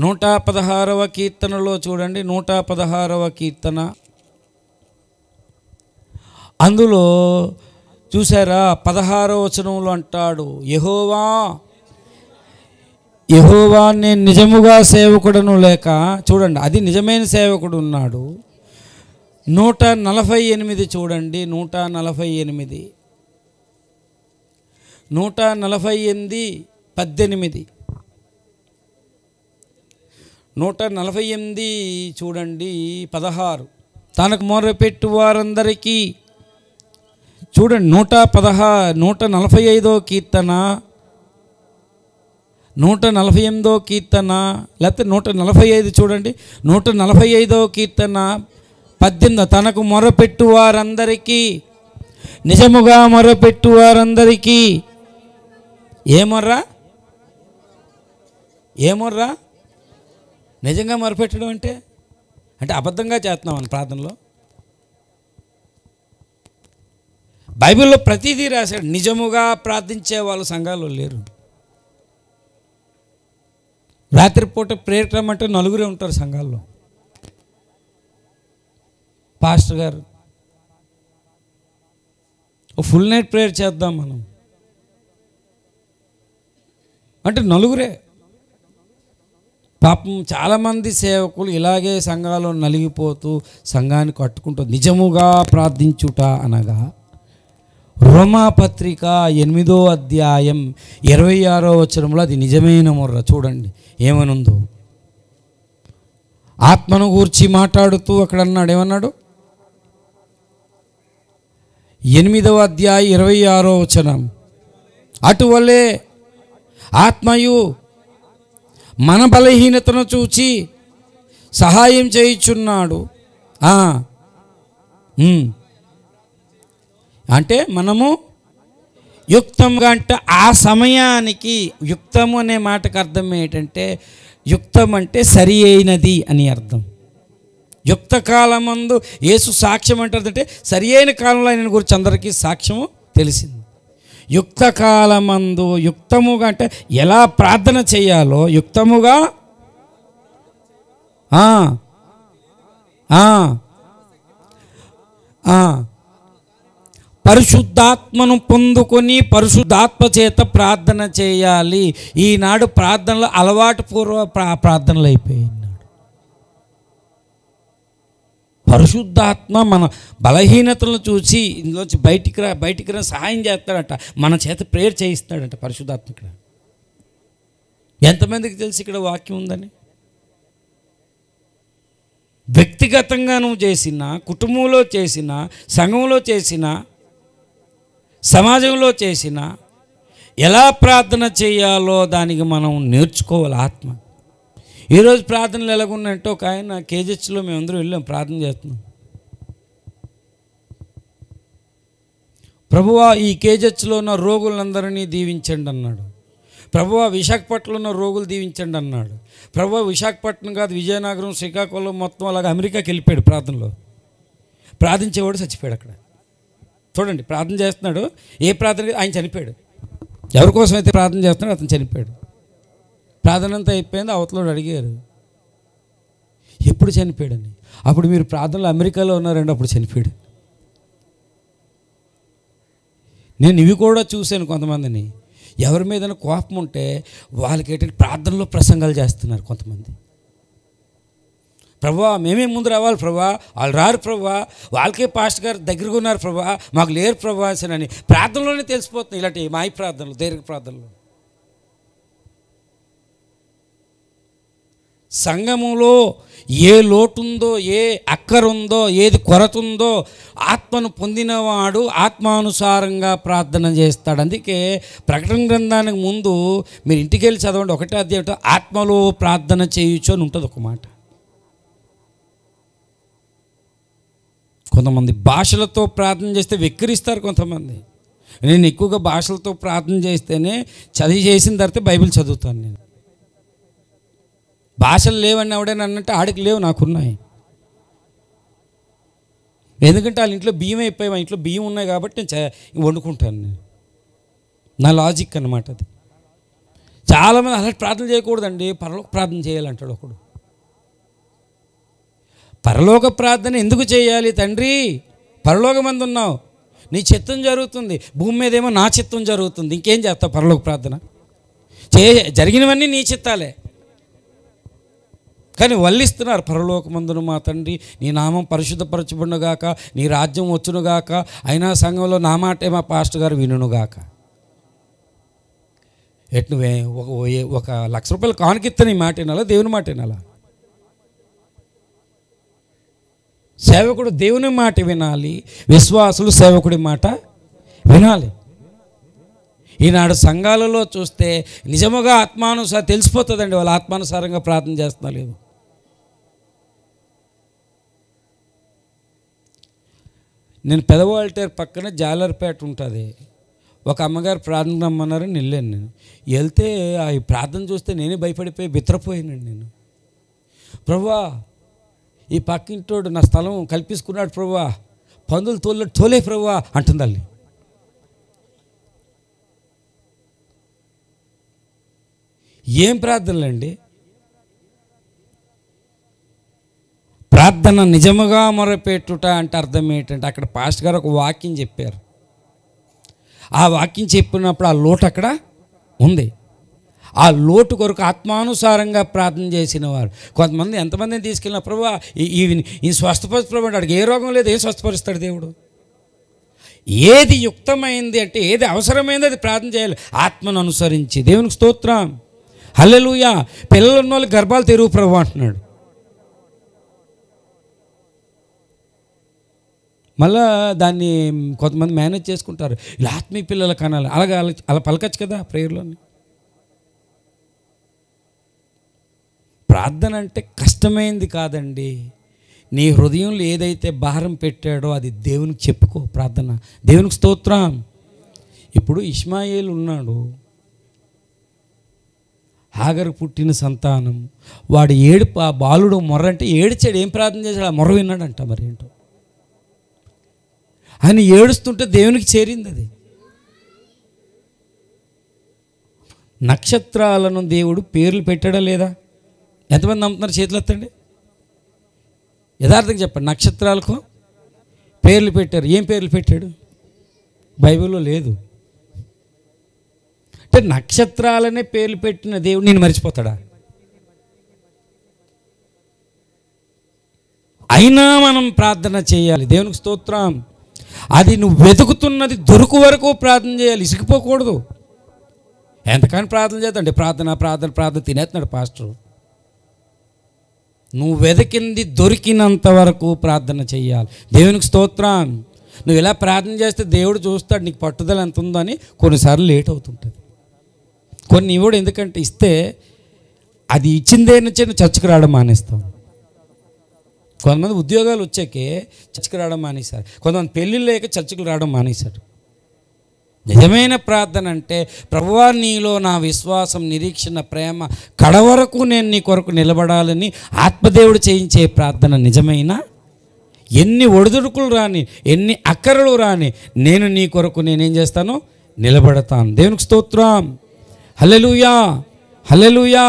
[SPEAKER 1] 116వ కీర్తనలో చూడండి, 116వ కీర్తన అందులో చూసారా 16వ వచనంలో అంటాడు, యెహోవా నేను నిజముగా సేవకుడను లేక. చూడండి అది నిజమైన సేవకుడు ఉన్నాడు. 148 చూడండి, 148 18 148 చూడండి 16 తనకు మొరపెట్టు వారందరికీ. చూడండి 145వ కీర్తన, 148వ కీర్తన, లేకపోతే 145 చూడండి, 145వ కీర్తన 18 తనకు మొరపెట్టు వారందరికీ, నిజముగా మొరపెట్టు వారందరికీ. ఏమొర్రా నిజంగా మొరపెట్టడం అంటే అబద్ధంగా చేస్తున్నాం అని ప్రార్థనలో. బైబిల్లో ప్రతిదీ రాశాడు. నిజముగా ప్రార్థించే వాళ్ళు సంఘాల్లో లేరు. రాత్రిపూట ప్రేయర్ రమ్మంటే 4 ఉంటారు సంఘాల్లో. పాస్టర్ గారు ఫుల్ నైట్ ప్రేయర్ చేద్దాం మనం అంటే 4. పాపం చాలామంది సేవకులు ఇలాగే సంఘాల్లో నలిగిపోతూ సంఘాన్ని కట్టుకుంటూ నిజముగా ప్రార్థించుట అనగా రోమాపత్రిక 8వ అధ్యాయం 26వ వచనంలో అది నిజమైన మొర్ర. చూడండి ఏమనుందో. ఆత్మను గూర్చి మాట్లాడుతూ అక్కడ అన్నాడు, ఏమన్నాడు? 8వ అధ్యాయం 26వ వచనం, అటువలే ఆత్మయు మన బలహీనతను చూచి సహాయం చేయుచున్నాడు. అంటే మనము యుక్తంగా అంటే ఆ సమయానికి, యుక్తము అనే మాటకు అర్థం ఏంటంటే యుక్తం అంటే సరి అయినది అని అర్థం. యుక్త కాలమందు యేసు సాక్ష్యం అంటారంటే సరి అయిన కాలంలో ఆయన గురించి అందరికీ సాక్ష్యము తెలిసింది. యుక్త కాలమందు యుక్తముగా అంటే ఎలా ప్రార్థన చేయాలో యుక్తముగా పరిశుద్ధాత్మను పొందుకొని పరిశుద్ధాత్మ చేత ప్రార్థన చేయాలి. ఈనాడు ప్రార్థనలు అలవాటు పూర్వ ప్రార్థనలు అయిపోయినాడు. పరిశుద్ధాత్మ మన బలహీనతలను చూసి ఇందులోంచి బయటికి రా సహాయం చేస్తాడట, మన చేత ప్రేయర్ చేయిస్తాడంట పరిశుద్ధాత్మ. ఇక్కడ ఎంతమందికి తెలిసి ఇక్కడ వాక్యం ఉందని? వ్యక్తిగతంగా నువ్వు చేసినా, కుటుంబంలో చేసినా, సంఘంలో చేసినా, సమాజంలో చేసినా ఎలా ప్రార్థన చేయాలో దానికి మనం నేర్చుకోవాలి. ఆత్మ ఈరోజు ప్రార్థనలు ఎలాగున్నాయంటే ఒక ఆయన కేజెచ్లో మేమందరం వెళ్ళాం, ప్రార్థన చేస్తున్నాం. ప్రభువా ఈ కేజెచ్లో ఉన్న రోగులందరినీ దీవించండి అన్నాడు. ప్రభువా విశాఖపట్నంలో ఉన్న రోగులు దీవించండి అన్నాడు. ప్రభువా విశాఖపట్నం కాదు, విజయనగరం, శ్రీకాకుళం మొత్తం అలాగే అమెరికాకి వెళ్ళిపోయాడు ప్రార్థనలో. ప్రార్థించేవాడు చచ్చిపోయాడు అక్కడ. చూడండి ప్రార్థన చేస్తున్నాడు, ఏ ప్రార్థన ఆయన చనిపోయాడు. ఎవరి కోసం అయితే ప్రార్థన చేస్తున్నాడు అతను చనిపోయాడు. ప్రార్థన అంతా అయిపోయింది. అవతలోడు అడిగారు ఎప్పుడు చనిపోయాడని. అప్పుడు మీరు ప్రార్థనలో అమెరికాలో ఉన్నారండి, అప్పుడు చనిపోయాడు. నేను ఇవి కూడా చూశాను. కొంతమందిని ఎవరి మీద కోపం ఉంటే వాళ్ళకి ఏంటంటే ప్రార్థనలో ప్రసంగాలు చేస్తున్నారు కొంతమంది. ప్రభువా మేమే ముందు రావాలి ప్రభువా, వాళ్ళు రారు ప్రభువా, వాళ్ళకే పాస్టర్ గారు దగ్గరగా ఉన్నారు ప్రభువా, మాకు లేరు ప్రభువా అని ప్రార్థనలోనే తెలిసిపోతుంది. ఇలాంటి మాయ ప్రార్థనలు, దీర్ఘ ప్రార్థనలు. సంఘములో ఏ లోటుందో, ఏ అక్కరుందో, ఏది కొరత ఉందో ఆత్మను పొందినవాడు ఆత్మానుసారంగా ప్రార్థన చేస్తాడు. అందుకే ప్రకటన గ్రంథానికి ముందు మీరు ఇంటికి వెళ్ళి చదవండి, 1వ అధ్యాయం ఆత్మలో ప్రార్థన చేయొచ్చు అని ఉంటుంది ఒక మాట. కొంతమంది భాషలతో ప్రార్థన చేస్తే వెక్కిరిస్తారు. కొంతమంది నేను ఎక్కువగా భాషలతో ప్రార్థన చేస్తేనే చదివి చేసిన తర్వాత బైబిల్ చదువుతాను. నేను భాషలు లేవని ఎవడైనా అన్నట్టు ఆడికి లేవు, నాకున్నాయి. ఎందుకంటే వాళ్ళ ఇంట్లో బియ్యం అయిపోయి, మా ఇంట్లో బియ్యం ఉన్నాయి కాబట్టి నేను వండుకుంటాను. నేను నా లాజిక్ అన్నమాట అది. చాలామంది అలాంటి ప్రార్థన చేయకూడదండి, పరలోక ప్రార్థన చేయాలంటాడు ఒకడు. పరలోక ప్రార్థన ఎందుకు చేయాలి? తండ్రి పరలోకమందు ఉన్నావు, నీ చిత్తం జరుగుతుంది, భూమి మీద ఏమో నా చిత్తం జరుగుతుంది, ఇంకేం చేస్తావు? పరలోక ప్రార్థన జరిగినవన్నీ నీ చిత్తాలే. కానీ వల్లిస్తున్నారు, పరలోకమందున మా తండ్రి నీ నామం పరిశుద్ధపరచబడునుగాక, నీ రాజ్యం వచ్చునుగాక, అయినా సంఘంలో నా మాటే మా పాస్టర్ గారు వినుగాక. నువ్వే ఒక ₹1,00,000 కానుకిత్తని మాట వినాలా, దేవుని మాట వినాలా? సేవకుడు దేవుని మాట వినాలి, విశ్వాసులు సేవకుడి మాట వినాలి. ఈనాడు సంఘాలలో చూస్తే నిజముగా ఆత్మానుసారం తెలిసిపోతుందండి, వాళ్ళు ఆత్మానుసారంగా ప్రార్థన చేస్తున్నా లేదు. నేను పెదవాల్టేర్ పక్కన జాలర్పేట ఉంటుంది, ఒక అమ్మగారు ప్రార్థన రమ్మన్నారని వెళ్ళాను. నేను వెళ్తే ఆ ప్రార్థన చూస్తే నేనే భయపడిపోయి బిత్రపోయానండి. నేను ప్రభువా ఈ పక్కింటోడు నా స్థలం కల్పించుకున్నాడు ప్రభువా, పందులు తోలే ప్రభువా అంటుందండి. ఏం ప్రార్థనలండి? ప్రార్థన నిజముగా మొరపెట్టుట అంటే అర్థం ఏంటంటే, అక్కడ పాస్టర్ గారు ఒక వాక్యం చెప్పారు. ఆ వాక్యం చెప్పినప్పుడు ఆ లోటు అక్కడ ఉంది. ఆ లోటు కొరకు ఆత్మానుసారంగా ప్రార్థన చేసిన వారు కొంతమంది, ఎంతమందిని తీసుకెళ్ళిన ప్రభువా ఈ స్వస్థపరచు ప్రభు అంటే, అడిగి ఏ రోగం లేదు, ఏం స్వస్థపరుస్తాడు దేవుడు? ఏది యుక్తమైంది అంటే, ఏది అవసరమైంది అది ప్రార్థన చేయాలి ఆత్మను అనుసరించి. దేవునికి స్తోత్రం, హల్లెలూయా. పిల్లలు ఉన్న వాళ్ళకి గర్భాలు తెరువు ప్రభు అంటున్నాడు. మళ్ళా దాన్ని కొంతమంది మేనేజ్ చేసుకుంటారు, ఇలా ఆత్మీయ పిల్లలు కనాలి, అలాగే అలా పలకచ్చు కదా ప్రేయర్లోని. ప్రార్థన అంటే కష్టమైంది కాదండి. నీ హృదయంలో ఏదైతే భారం పెట్టాడో అది దేవునికి చెప్పుకో. ప్రార్థన, దేవునికి స్తోత్రం. ఇప్పుడు ఇష్మాయేలు ఉన్నాడు, హాగరు పుట్టిన సంతానం, వాడు ఏడుపు, ఆ బాలుడు మొర్ర అంటే ఏడిచాడు. ఏం ప్రార్థన చేశాడు? ఆ మొర్ర విన్నాడంట. మరి ఏంటో ఆయన ఏడుస్తుంటే దేవునికి చేరింది అది. నక్షత్రాలను దేవుడు పేర్లు పెట్టాడా లేదా? ఎంతమంది నమ్ముతున్నారు? చేతులు ఎత్తండి. యథార్థంగా చెప్పండి, నక్షత్రాలకు పేర్లు పెట్టారు. ఏం పేర్లు పెట్టాడు? బైబిల్లో లేదు. అంటే నక్షత్రాలనే పేర్లు పెట్టిన దేవుడు నేను మర్చిపోతాడా? అయినా మనం ప్రార్థన చేయాలి. దేవునికి స్తోత్రం. అది నువ్వు వెతుకుతున్నది దొరుకు వరకు ప్రార్థన చేయాలి, ఇసిగిపోకూడదు. ఎంతకని ప్రార్థన చేద్దండి? ప్రార్థన ప్రార్థన ప్రార్థన తినేస్తున్నాడు పాస్టర్. నువ్వు వెతికింది దొరికినంత వరకు ప్రార్థన చేయాలి. దేవునికి స్తోత్రం. నువ్వు ఇలా ప్రార్థన చేస్తే దేవుడు చూస్తాడు నీకు పట్టుదల ఎంత ఉందో అని. కొన్నిసార్లు లేట్ అవుతుంటుంది. కొన్ని ఇవ్వడు, ఎందుకంటే ఇస్తే అది ఇచ్చిందే నుంచే నువ్వు చర్చకు రావడం మానేస్తావు. కొంతమంది ఉద్యోగాలు వచ్చాకే చర్చకు రావడం మానేశారు. కొంతమంది పెళ్ళిళ్ళు లేక చర్చకు రావడం మానేశారు. నిజమైన ప్రార్థన అంటే, ప్రభువా నీలో నా విశ్వాసం, నిరీక్షణ, ప్రేమ కడవరకు నేను నీ కొరకు నిలబడాలని ఆత్మదేవుడు చేయించే ప్రార్థన నిజమైన. ఎన్ని ఒడిదుడుకులు రాని, ఎన్ని అక్కరలు రాని, నేను నీ కొరకు నేనేం చేస్తాను? నిలబడతాను. దేవునికి స్తోత్రం, హల్లెలూయా, హల్లెలూయా.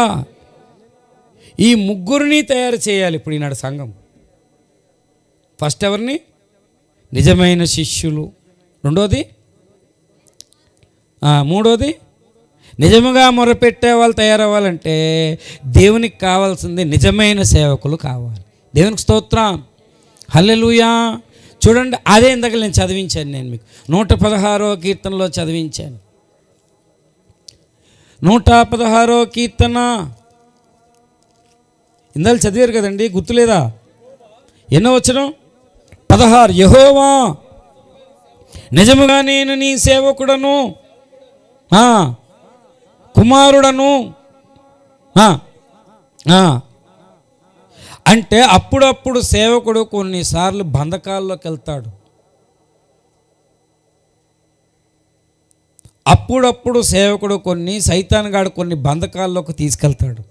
[SPEAKER 1] ఈ ముగ్గురిని తయారు చేయాలి ఇప్పుడు ఈనాడు సంఘం. ఫస్ట్ ఎవరిని? నిజమైన శిష్యులు. రెండోది, మూడోది నిజముగా మొరపెట్టే వాళ్ళు తయారవ్వాలంటే దేవునికి కావాల్సింది నిజమైన సేవకులు కావాలి. దేవునికి స్తోత్రం, హల్లెలూయా. చూడండి, అదే ఇందాక నేను చదివించాను, నేను మీకు 116వ కీర్తనలో చదివించాను. 116వ కీర్తన ఇందాక చదివారు కదండి, గుర్తులేదా? ఎన్నో వచనం? 16. యెహోవా, నిజముగా నేను నీ సేవకుడను, కుమారుడను. అంటే అప్పుడప్పుడు సేవకుడు కొన్నిసార్లు బంధకాల్లోకి వెళ్తాడు. అప్పుడప్పుడు సేవకుడు సైతానుగాడు కొన్ని బంధకాల్లోకి తీసుకెళ్తాడు.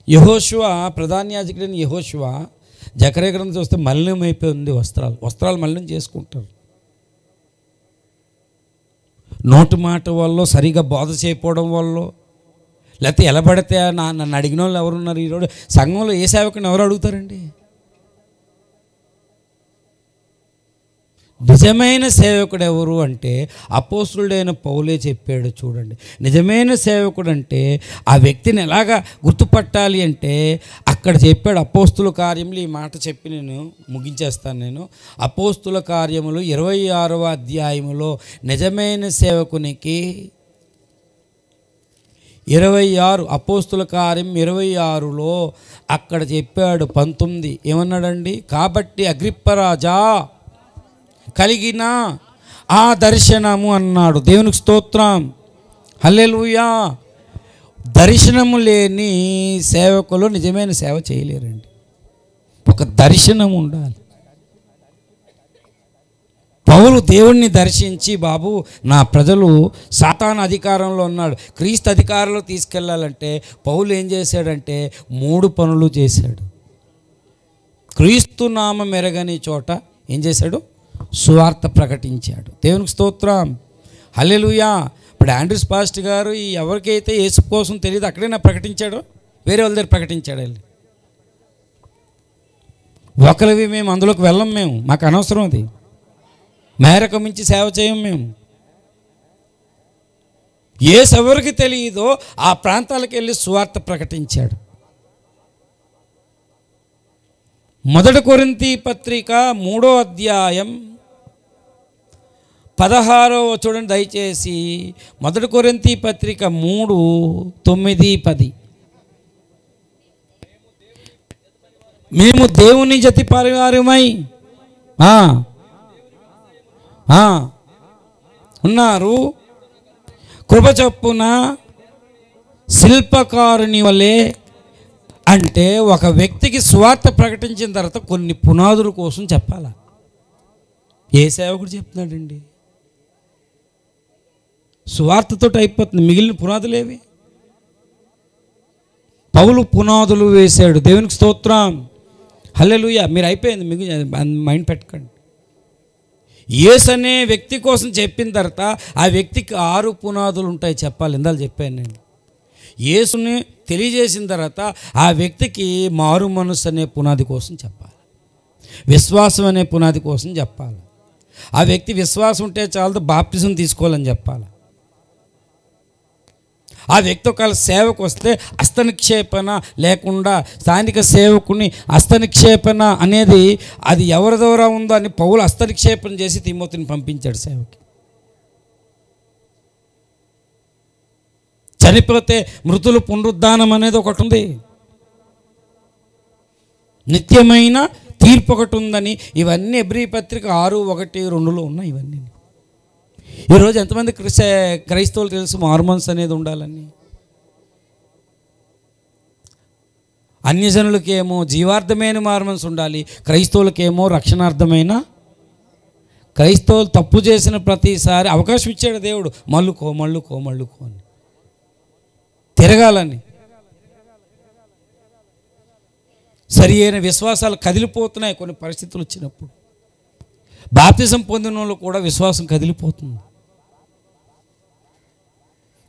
[SPEAKER 1] యెహోషువ, ప్రధాన యాజకుడైన యెహోషువ జకర్యా గ్రంథం చూస్తే మలినం అయిపోయి ఉంది. వస్త్రాలు మలినం చేసుకుంటారు. నోటి మాట వల్ల, సరిగా బోధ చేయకపోవడం వల్ల, లేకపోతే ఎలా పడితే నన్ను అడిగిన వాళ్ళు ఎవరున్నారు ఈరోజు సంఘంలో? ఏ సేవకుని ఎవరు అడుగుతారండి? నిజమైన సేవకుడు ఎవరు అంటే అపోస్తులుడైన పౌలే చెప్పాడు. చూడండి, నిజమైన సేవకుడు అంటే ఆ వ్యక్తిని ఎలాగా గుర్తుపట్టాలి అంటే అక్కడ చెప్పాడు. అపోస్తుల కార్యములు, ఈ మాట చెప్పి నేను ముగించేస్తాను. నేను అపోస్తుల కార్యములు 26వ అధ్యాయములో నిజమైన సేవకునికి 26, అపోస్తుల కార్యం 26లో అక్కడ చెప్పాడు. 19 ఏమన్నాడండి? కాబట్టి అగ్రిప్పరాజా కలిగిన ఆ దర్శనము అన్నాడు. దేవునికి స్తోత్రం, హల్లెలూయా. దర్శనము లేని సేవకులు నిజమైన సేవ చేయలేరండి. ఒక దర్శనం ఉండాలి. పౌలు దేవుణ్ణి దర్శించి, బాబు నా ప్రజలు సాతాను అధికారంలో ఉన్నాడు, క్రీస్తు అధికారంలో తీసుకెళ్ళాలంటే పౌలు ఏం చేశాడంటే 3 పనులు చేశాడు. క్రీస్తు నామం ఎరగని చోట ఏం చేశాడు? సువార్త ప్రకటించాడు. దేవునికి స్తోత్రం, హల్లెలూయా. ఇప్పుడు ఆండ్రూస్ పాస్టర్ గారు ఎవరికైతే యేసు కోసం తెలియదు అక్కడైనా ప్రకటించాడో, వేరే వాళ్ళ దగ్గర ప్రకటించాడు. వెళ్ళి ఒకరివి మేము అందులోకి వెళ్ళం, మాకు అనవసరం. అది మేరకు మించి సేవ చేయం మేము. యేసు ఎవరికి తెలియదో ఆ ప్రాంతాలకు వెళ్ళి సువార్త ప్రకటించాడు. 1 కొరింథీ పత్రిక 3వ అధ్యాయం 16వ చూడండి దయచేసి. 1 కొరింథీ పత్రిక 3, 9, 10. మేము దేవుని జతి పరివారమై ఉన్నారు, కృప చొప్పున శిల్పకారుని వలె. అంటే ఒక వ్యక్తికి సువార్త ప్రకటించిన తర్వాత కొన్ని పునాదుల కోసం చెప్పాలా? ఏ సేవకుడు చెప్తున్నాడండి? సువార్తతో అయిపోతుంది, మిగిలిన పునాదులేవి? పౌలు పునాదులు వేశాడు. దేవునికి స్తోత్రం, హల్లెలూయా. మీరు అయిపోయింది, మైండ్ పెట్టుకోండి. యేసు అనే వ్యక్తి కోసం చెప్పిన తర్వాత ఆ వ్యక్తికి 6 పునాదులు ఉంటాయి చెప్పాలి. ఇందాక చెప్పాను నేను. యేసుని తెలియజేసిన తర్వాత ఆ వ్యక్తికి మారు మనసు అనే పునాది కోసం చెప్పాలి, విశ్వాసం అనే పునాది కోసం చెప్పాలి. ఆ వ్యక్తి విశ్వాసం ఉంటే చాలదు, బాప్తిజం తీసుకోవాలని చెప్పాలి. ఆ వ్యక్తి ఒకవేళ సేవకు వస్తే హస్తనిక్షేపణ లేకుండా, స్థానిక సేవకుని హస్తనిక్షేపణ అనేది అది ఎవరి ద్వారా ఉందో అని పౌలు హస్తనిక్షేపణ చేసి తిమోతిని పంపించాడు సేవకి. చనిపోతే మృతులు పునరుద్ధానం అనేది ఒకటి ఉంది, నిత్యమైన తీర్పు ఒకటి ఉందని. ఇవన్నీ ఎబ్రీ పత్రిక 6, 1, 2లో ఉన్నాయి. ఇవన్నీ ఈరోజు ఎంతమంది క్రైస్తవులు తెలుసు మార్మన్స్ అనేది ఉండాలని? అన్యజనులకేమో జీవార్థమైన మార్మన్స్ ఉండాలి, క్రైస్తవులకేమో రక్షణార్థమైన. క్రైస్తవులు తప్పు చేసిన ప్రతిసారి అవకాశం ఇచ్చాడు దేవుడు, మళ్ళుకో అని తిరగాలని. సరి అయిన విశ్వాసాలు కదిలిపోతున్నాయి కొన్ని పరిస్థితులు వచ్చినప్పుడు. బాప్తిజం పొందిన వాళ్ళు కూడా విశ్వాసం కదిలిపోతుంది.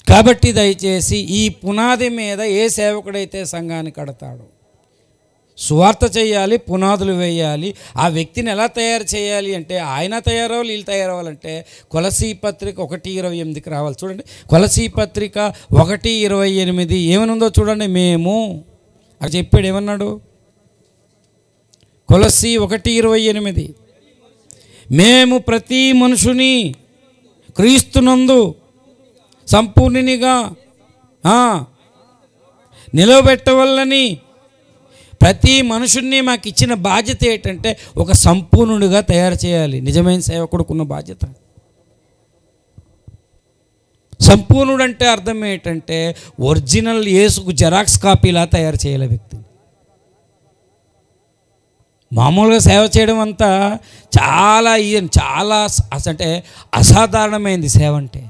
[SPEAKER 1] కాబట్టి దయచేసి ఈ పునాది మీద ఏ సేవకుడైతే సంఘాన్ని కడతాడో సువార్త చేయాలి, పునాదులు వేయాలి. ఆ వ్యక్తిని ఎలా తయారు చేయాలి అంటే ఆయన తయారవ్వాలి, వీళ్ళు తయారవ్వాలంటే కొలసీ పత్రిక 1:28కి రావాలి. చూడండి, కొలసీ పత్రిక 1:28 ఏమనుందో చూడండి. మేము అది చెప్పాడు, ఏమన్నాడు? కొలస్సీ 1:28 మేము ప్రతి మనుషుని క్రీస్తునందు సంపూర్ణునిగా నిలబెట్టవల్లని ప్రతి మనుషుణ్ణి మాకు ఇచ్చిన బాధ్యత ఏంటంటే ఒక సంపూర్ణుడిగా తయారు చేయాలి. నిజమైన సేవకుడుకున్న బాధ్యత. సంపూర్ణుడు అంటే అర్థం ఏంటంటే ఒరిజినల్ యేసుకు జెరాక్స్ కాపీలా తయారు చేయాలి వ్యక్తిని. మామూలుగా సేవ చేయడం అంతా చాలా అంటే అసాధారణమైంది సేవ అంటే.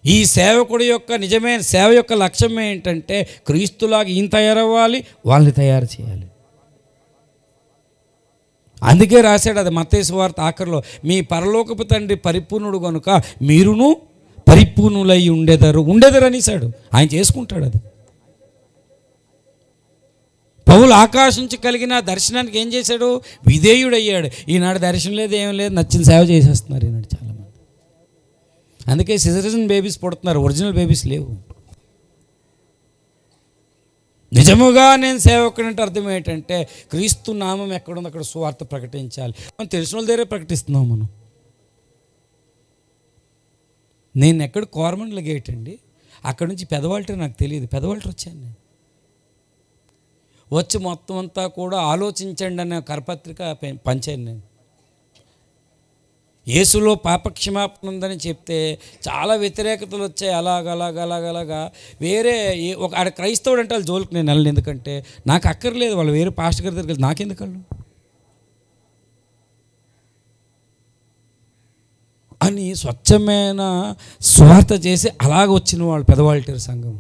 [SPEAKER 1] ఈ సేవకుడి యొక్క నిజమైన సేవ యొక్క లక్ష్యం ఏంటంటే క్రీస్తులాగా ఈయన తయారవ్వాలి, వాళ్ళని తయారు చేయాలి. అందుకే రాశాడు అది మత్తయి సువార్త ఆఖరిలో, మీ పరలోకపు తండ్రి పరిపూర్ణుడు కనుక మీరును పరిపూర్ణులై ఉండెదరు అనేసాడు. ఆయన చేసుకుంటాడు అది. పౌలు ఆకాశం నుంచి కలిగిన దర్శనానికి ఏం చేశాడు? విధేయుడయ్యాడు. ఈనాడు దర్శనం లేదు, ఏం లేదు, నచ్చిన సేవ చేసేస్తున్నారు ఈనాడు చాలామంది. అందుకే సిజరేన్ బేబీస్ పుడుతున్నారు, ఒరిజినల్ బేబీస్ లేవు. నిజముగా నేను సేవకుడంటే అర్థం ఏంటంటే క్రీస్తు నామం ఎక్కడుందో అక్కడ సువార్త ప్రకటించాలి. మనం తెలిసిన వాళ్ళ దగ్గరే ప్రకటిస్తున్నాం. నేను ఎక్కడ కోరమండల గేట్ అండి, అక్కడ నుంచి పెదవాల్టర్ నాకు తెలియదు, పెదవాల్టర్ వచ్చాను నేను. వచ్చి మొత్తం అంతా కూడా ఆలోచించండి అనే కరపత్రిక పంచాను నేను. యేసులో పాపక్షమాపణ ఉందని చెప్తే చాలా వ్యతిరేకతలు వచ్చాయి. అలాగా వేరే ఒక ఆడ క్రైస్తవుడు అంటే వాళ్ళ జోలికి నేను వెళ్ళను. ఎందుకంటే నాకు అక్కర్లేదు, వాళ్ళు వేరే పాస్టర్ గారి దగ్గరికి నాకెందుకు వాళ్ళు అని స్వచ్ఛమైన స్వార్థ చేసి అలాగ వచ్చిన వాళ్ళు పెదవాల్టేరు సంఘం.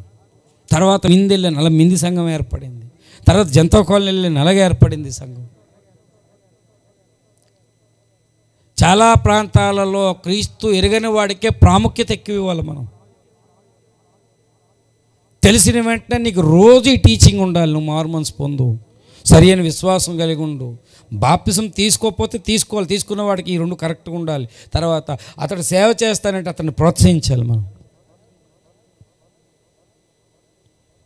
[SPEAKER 1] తర్వాత మింది వెళ్ళాను, అలా మింది సంఘం ఏర్పడింది. తర్వాత జంతో కాలనీ వెళ్ళాను, అలాగే ఏర్పడింది సంఘం. చాలా ప్రాంతాలలో క్రీస్తు ఎరగని వాడికే ప్రాముఖ్యత ఎక్కువ ఇవ్వాలి. మనం తెలిసిన వెంటనే నీకు రోజు ఈ టీచింగ్ ఉండాలి. నువ్వు మార్మన్స్ పొందు, సరి అయిన విశ్వాసం కలిగి ఉండు, బాప్తిసం తీసుకోకపోతే తీసుకోవాలి, తీసుకున్న వాడికి ఈ రెండు కరెక్ట్గా ఉండాలి. తర్వాత అతడు సేవ చేస్తానంటే అతన్ని ప్రోత్సహించాలి. మనం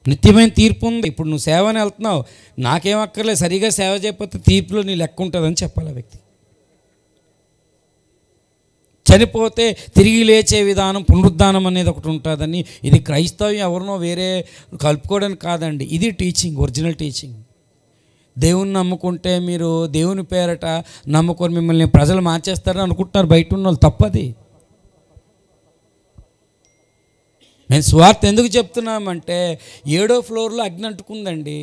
[SPEAKER 1] నిత్యమైన తీర్పు ఉంది. ఇప్పుడు నువ్వు సేవని వెళ్తున్నావు, నాకేం అక్కర్లేదు, సరిగా సేవ చేయకపోతే తీర్పులో నీ లెక్క ఉంటుందని చెప్పాలి ఆ వ్యక్తి. చనిపోతే తిరిగి లేచే విధానం, పునరుద్ధానం అనేది ఒకటి ఉంటుందని. ఇది క్రైస్తవ్యం ఎవరినో వేరే కలుపుకోవడానికి కాదండి, ఇది టీచింగ్, ఒరిజినల్ టీచింగ్. దేవుని నమ్ముకుంటే మీరు దేవుని పేరట నమ్ముకొని మిమ్మల్ని ప్రజలు మార్చేస్తారని అనుకుంటున్నారు బయట ఉన్న వాళ్ళు. తప్పది. నేను స్వార్థ ఎందుకు చెప్తున్నామంటే 7వ ఫ్లోర్లో అగ్ని అంటుకుందండి,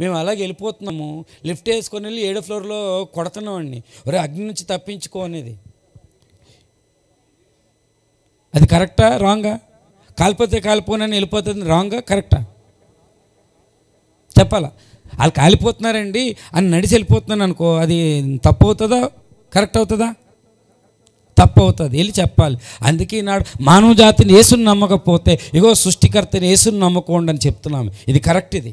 [SPEAKER 1] మేము అలాగే వెళ్ళిపోతున్నాము, లిఫ్ట్ వేసుకొని వెళ్ళి 7వ ఫ్లోర్లో కొడుతున్నామండి. ఒరే అగ్ని నుంచి తప్పించుకో అనేది. అది కరెక్టా రాంగా? కాలిపోతే కాలిపోనని వెళ్ళిపోతుంది, రాంగా కరెక్టా చెప్పాలా? వాళ్ళు కాలిపోతున్నారండి అని నడిచి వెళ్ళిపోతున్నాను అనుకో, అది తప్పు అవుతుందా కరెక్ట్ అవుతుందా? తప్పు అవుతుంది, వెళ్ళి చెప్పాలి. అందుకే ఈనాడు మానవ జాతిని యేసుని నమ్మకపోతే ఇగో సృష్టికర్తని యేసుని నమ్ముకోండి అని చెప్తున్నాము. ఇది కరెక్ట్. ఇది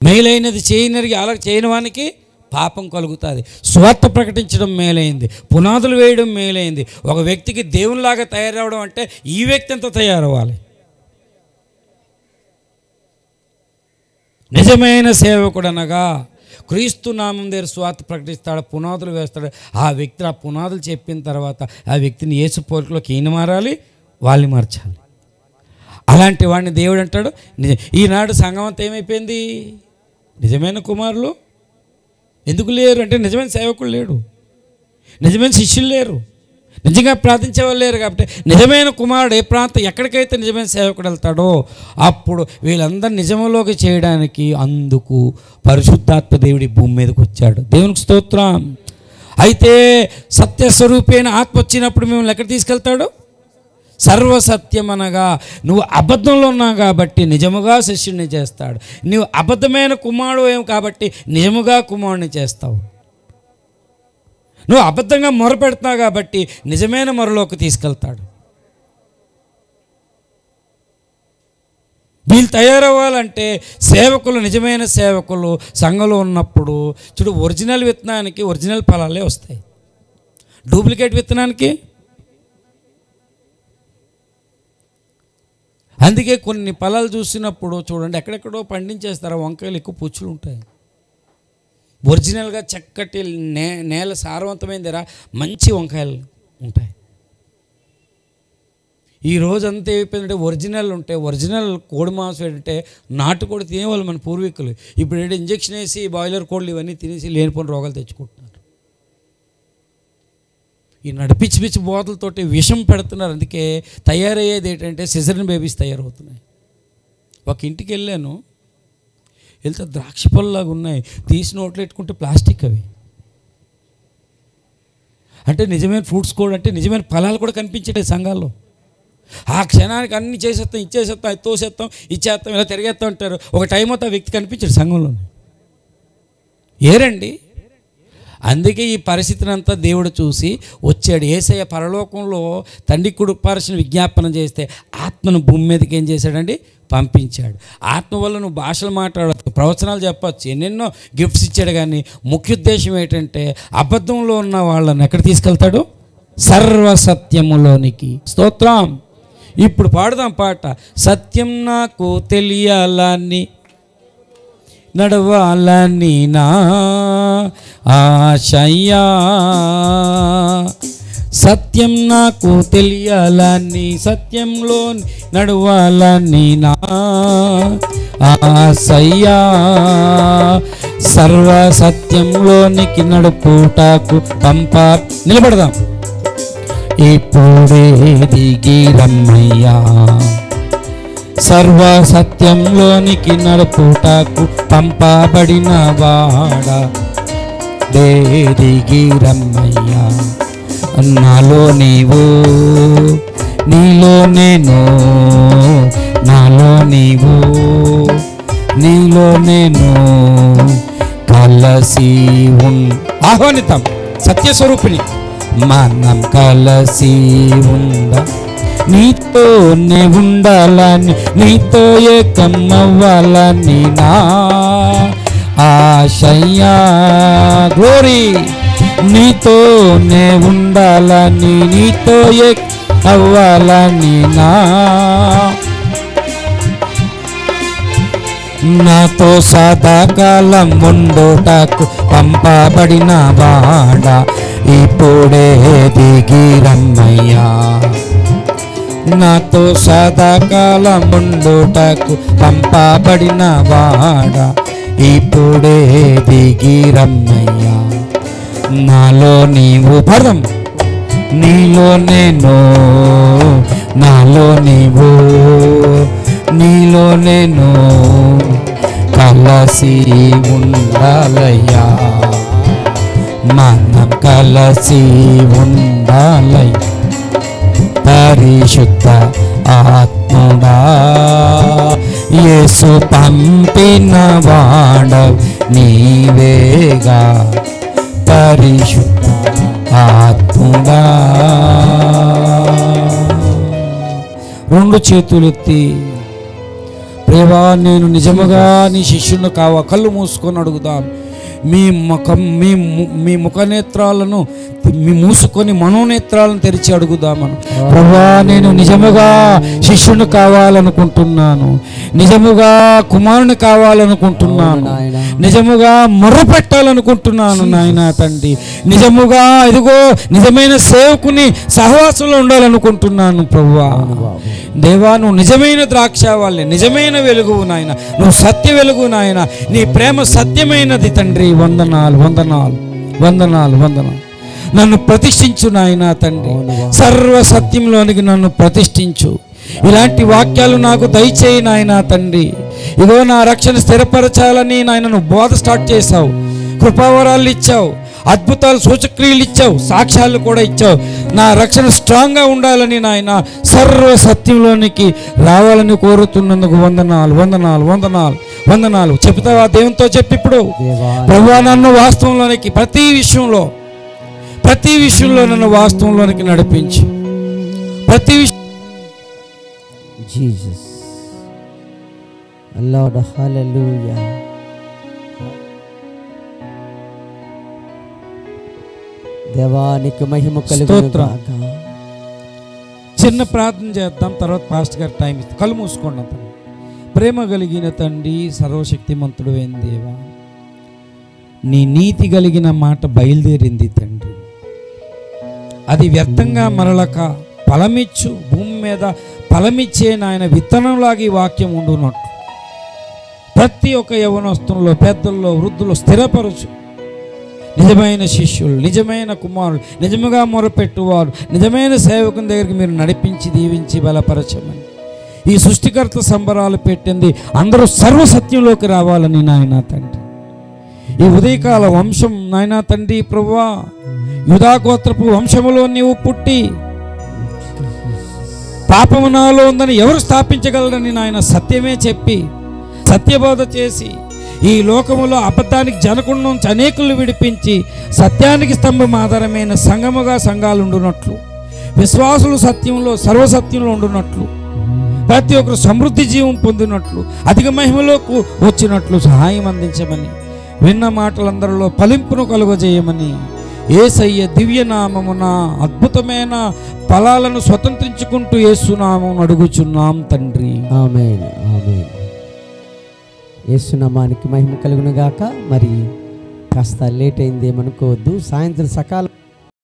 [SPEAKER 1] మేలైనది చేయనరిగి అలా చేయని వానికి పాపం కలుగుతుంది. స్వార్థ ప్రకటించడం మేలైంది, పునాదులు వేయడం మేలైంది. ఒక వ్యక్తికి దేవునిలాగా తయారవడం అంటే ఈ వ్యక్తి అంతా తయారవ్వాలి. నిజమైన సేవకుడు అనగా క్రీస్తు నామం దగ్గర స్వార్థ ప్రకటిస్తాడు, పునాదులు వేస్తాడు. ఆ వ్యక్తి ఆ పునాదులు చెప్పిన తర్వాత ఆ వ్యక్తిని యేసు పోలికలోకి ఈయన మారాలి, వాళ్ళని మార్చాలి. అలాంటి వాడిని దేవుడు అంటాడు. ఈనాడు సంఘం అంతా ఏమైపోయింది? నిజమైన కుమారులు ఎందుకు లేరు అంటే నిజమైన సేవకులు లేడు, నిజమైన శిష్యులు లేరు, నిజంగా ప్రార్థించే వాళ్ళు లేరు. కాబట్టి నిజమైన కుమారుడు ఏ ప్రాంతం ఎక్కడికైతే నిజమైన సేవకుడు వెళ్తాడో అప్పుడు వీళ్ళందరూ నిజంలోకి చేయడానికి అందుకు పరిశుద్ధాత్మ దేవుడి భూమి మీదకి వచ్చాడు. దేవునికి స్తోత్రం. అయితే సత్యస్వరూపైన ఆత్మ వచ్చినప్పుడు మిమ్మల్ని ఎక్కడ తీసుకెళ్తాడు? సర్వసత్యం అనగా నువ్వు అబద్ధంలో ఉన్నావు కాబట్టి నిజముగా శిష్యుడిని చేస్తాడు. నువ్వు అబద్ధమైన కుమారుడు ఏం కాబట్టి నిజముగా కుమారుడిని చేస్తావు. నువ్వు అబద్ధంగా మొరపెడతావు కాబట్టి నిజమైన మొరలోకి తీసుకెళ్తాడు. వీళ్ళు తయారవ్వాలంటే సేవకులు, నిజమైన సేవకులు సంఘంలో ఉన్నప్పుడు చూడు, ఒరిజినల్ విత్తనానికి ఒరిజినల్ ఫలాలే వస్తాయి, డూప్లికేట్ విత్తనానికి అందుకే కొన్ని పొలాలు చూసినప్పుడు చూడండి, ఎక్కడెక్కడో పండించేస్తారు వంకాయలు, ఎక్కువ పుచ్చులు ఉంటాయి. ఒరిజినల్గా చక్కటి నేల సారవంతమైన దగ్గర మంచి వంకాయలు ఉంటాయి. ఈ రోజు అంతా ఏమైపోయిందంటే ఒరిజినల్ ఉంటే, ఒరిజినల్ కోడి మాంసం ఏంటంటే నాటుకోడి తినేవాళ్ళు మన పూర్వీకులు. ఇప్పుడు ఏంటంటే ఇంజక్షన్ వేసి బాయిలర్ కోళ్ళు ఇవన్నీ తినేసి లేనిపోయిన రోగాలు తెచ్చుకుంటున్నారు. ఈ నడిపించి పిచ్చి బోతలతోటి విషం పెడుతున్నారు. అందుకే తయారయ్యేది ఏంటంటే సిజరన్ బేబీస్ తయారవుతున్నాయి. ఒక ఇంటికి వెళ్ళాను, వెళ్తే ద్రాక్ష పళ్ళలాగా ఉన్నాయి, తీసి నోట్లు పెట్టుకుంటే ప్లాస్టిక్ అవి. అంటే నిజమైన ఫ్రూట్స్ కూడా, అంటే నిజమైన ఫలాలు కూడా కనిపించే సంఘాల్లో. ఆ క్షణానికి అన్నీ చేసేస్తాం, ఇచ్చేసేస్తాం, అది తోసేస్తాం, ఇచ్చేస్తాం, ఇలా తిరిగేస్తాం అంటారు. ఒక టైం అవుతా ఆ వ్యక్తి కనిపించాడు సంఘంలో. ఏరండి. అందుకే ఈ పరిస్థితిని అంతా దేవుడు చూసి వచ్చాడు. యేసయ్య పరలోకంలో తండ్రి కుడిపార్శ్వన విజ్ఞాపన చేస్తే ఆత్మను భూమి మీదకి ఏం చేశాడండి? పంపించాడు. ఆత్మ వల్ల నువ్వు భాషలు మాట్లాడవచ్చు, ప్రవచనాలు చెప్పచ్చు, ఎన్నెన్నో గిఫ్ట్స్ ఇచ్చాడు. కానీ ముఖ్య ఉద్దేశం ఏంటంటే అబద్ధంలో ఉన్న వాళ్ళని ఎక్కడ తీసుకెళ్తాడు? సర్వసత్యములోనికి. స్తోత్రం. ఇప్పుడు పాడుదాం పాట. సత్యం నాకు తెలియాలని, నడవాలని నా ఆశయ్యా. సత్యం నాకు తెలియాలని, సత్యంలో నడవాలని నా ఆశయ్యా. సర్వసత్యంలోనికి నడుపుటకు పంపా. నిలబడదాం. ఇప్పుడే దిగి రమ్మయ్యా, సర్వసత్యంలోనికి నడుపుటకు పంపబడిన వాడా. దిగి రమ్మయ్యా, నాలో నీవు, నీలో నేను, నాలో నీవు, నీలో నేను కలసి ఆహ్వానితం. సత్యస్వరూపిణి మనం కలసి ఉండ, నీతోనే ఉండాలని, నీతో ఏకం అవ్వాలని నా ఆశయ్యా. గ్లోరీ. నీతోనే ఉండాలని, నీతో ఏకం అవ్వాలని నా, నాతో సదాకాలం ఉండుటకు పంపబడిన వాడా. ఇప్పుడే దిగి రమ్మయ్యా, నాతో సదాకాలం ఉండుటకు పంపబడిన వాడా. ఇప్పుడే దిగి రమ్మయ్యా, నాలో నీవు. పదం. నీలో నేను, నాలో నీవు, నీలో నేను కలసి ఉండాలయ్యా. మనం కలసి ఉండాలయ్యా. పరిశుద్ధ ఆత్ముడా, యేసు పంపిన వాడవు నీవేగా. పరిశుద్ధ ఆత్ముడా. రెండు చేతులెత్తి, ప్రేమా నేను నిజముగా నీ శిష్యుని కావా. కళ్ళు మూసుకొని అడుగుదాం. మీ ముఖనేత్రాలను మీ మూసుకొని మనోనేత్రాలను తెరిచి అడుగుదామను. ప్రభా నేను నిజముగా శిష్యుని కావాలనుకుంటున్నాను, నిజముగా కుమారుని కావాలనుకుంటున్నాను, నిజముగా మొర్రపెట్టాలనుకుంటున్నాను నాయనా తండ్రి. నిజముగా ఇదిగో నిజమైన సేవకుని సహవాసంలో ఉండాలనుకుంటున్నాను ప్రభువా. దేవా నువ్వు నిజమైన ద్రాక్షావల్లి, నిజమైన వెలుగువు నాయన, నువ్వు సత్య వెలుగు నాయన. నీ ప్రేమ సత్యమైనది తండ్రి. వందనాలు వందనాలు వందనాలు వందనాలు. నన్ను ప్రతిష్ఠించు నాయన తండ్రి, సర్వ సత్యంలోనికి నన్ను ప్రతిష్ఠించు. ఇలాంటి వాక్యాలు నాకు దయచేయి నాయన తండ్రి. ఇదో నా రక్షణ స్థిరపరచాలని నాయన నువ్వు బోధ స్టార్ట్ చేశావు, కృపావరాలు ఇచ్చావు, అద్భుతాలు సూచక్రియలు ఇచ్చావు, సాక్ష్యాలు కూడా ఇచ్చావు. నా రక్షణ స్ట్రాంగ్గా ఉండాలని నాయన సర్వ సత్యంలోనికి రావాలని కోరుతున్నందుకు వందనాలు వందనాలు వందనాలు వందనాలు. చెప్తావా దేవునితో చెప్పి ఇప్పుడు? ప్రభువా నన్ను వాస్తవంలోనికి ప్రతి విషయంలో నన్ను వాస్తవంలోనికి నడిపించి ప్రతి విషయం.
[SPEAKER 2] జీసస్ లార్డ్ హల్లెలూయా. దేవానికి మహిమ కలుగును గాక.
[SPEAKER 1] చిన్న ప్రార్థన చేద్దాం, తర్వాత పాస్టర్ గారు టైం ఇస్తాం. కళ్ళు మూసుకోండి. అతను ప్రేమ కలిగిన తండ్రి, సర్వశక్తిమంతుడు అయిన దేవా, నీ నీతి కలిగిన మాట బయలుదేరింది తండ్రి. అది వ్యర్థంగా మరలక ఫలమిచ్చు, భూమి మీద ఫలమిచ్చే నాయన విత్తనంలాగా ఈ వాక్యం ఉండునట్టు ప్రతి ఒక్క యవనస్తుల్లో, పెద్దల్లో, వృద్ధులు స్థిరపరచు. నిజమైన శిష్యులు, నిజమైన కుమారులు, నిజముగా మొరపెట్టువారు, నిజమైన సేవకుని దగ్గరికి మీరు నడిపించి దీవించి బలపరచమని. ఈ సృష్టికర్త సంబరాలు పెట్టింది అందరూ సర్వసత్యంలోకి రావాలని నాయన తండ్రి. ఈ ఉదయకాల వంశం నాయన తండ్రి ప్రభువా, యూదాగోత్రపు వంశములో నీవు పుట్టి పాపము నాలో ఉందని ఎవరు స్థాపించగలరని నాయన సత్యమే చెప్పి సత్యబోధ చేసి ఈ లోకములో అబద్ధానికి జనకుండా నుంచి అనేకులు విడిపించి సత్యానికి స్తంభం ఆధారమైన సంఘముగా సంఘాలు ఉండునట్లు, విశ్వాసులు సత్యంలో సర్వసత్యంలో ఉండునట్లు, ప్రతి ఒక్కరు సమృద్ధి జీవం పొందినట్లు, అధిక మహిమలోకి వచ్చినట్లు సహాయం అందించమని, విన్న మాటలందరిలో ఫలింపును కలుగజేయమని యేసయ్య దివ్యనామమున అద్భుతమైన ఫలాలను స్వతంత్రించుకుంటూ యేసునామమున అడుగుచున్నాం తండ్రి.
[SPEAKER 2] ఆమేన్, ఆమేన్. యేసునామానికి మహిమ కలుగును గాక. మరి కాస్త లేట్ అయింది ఏమనుకోవద్దు. సాయంత్రం సకాలం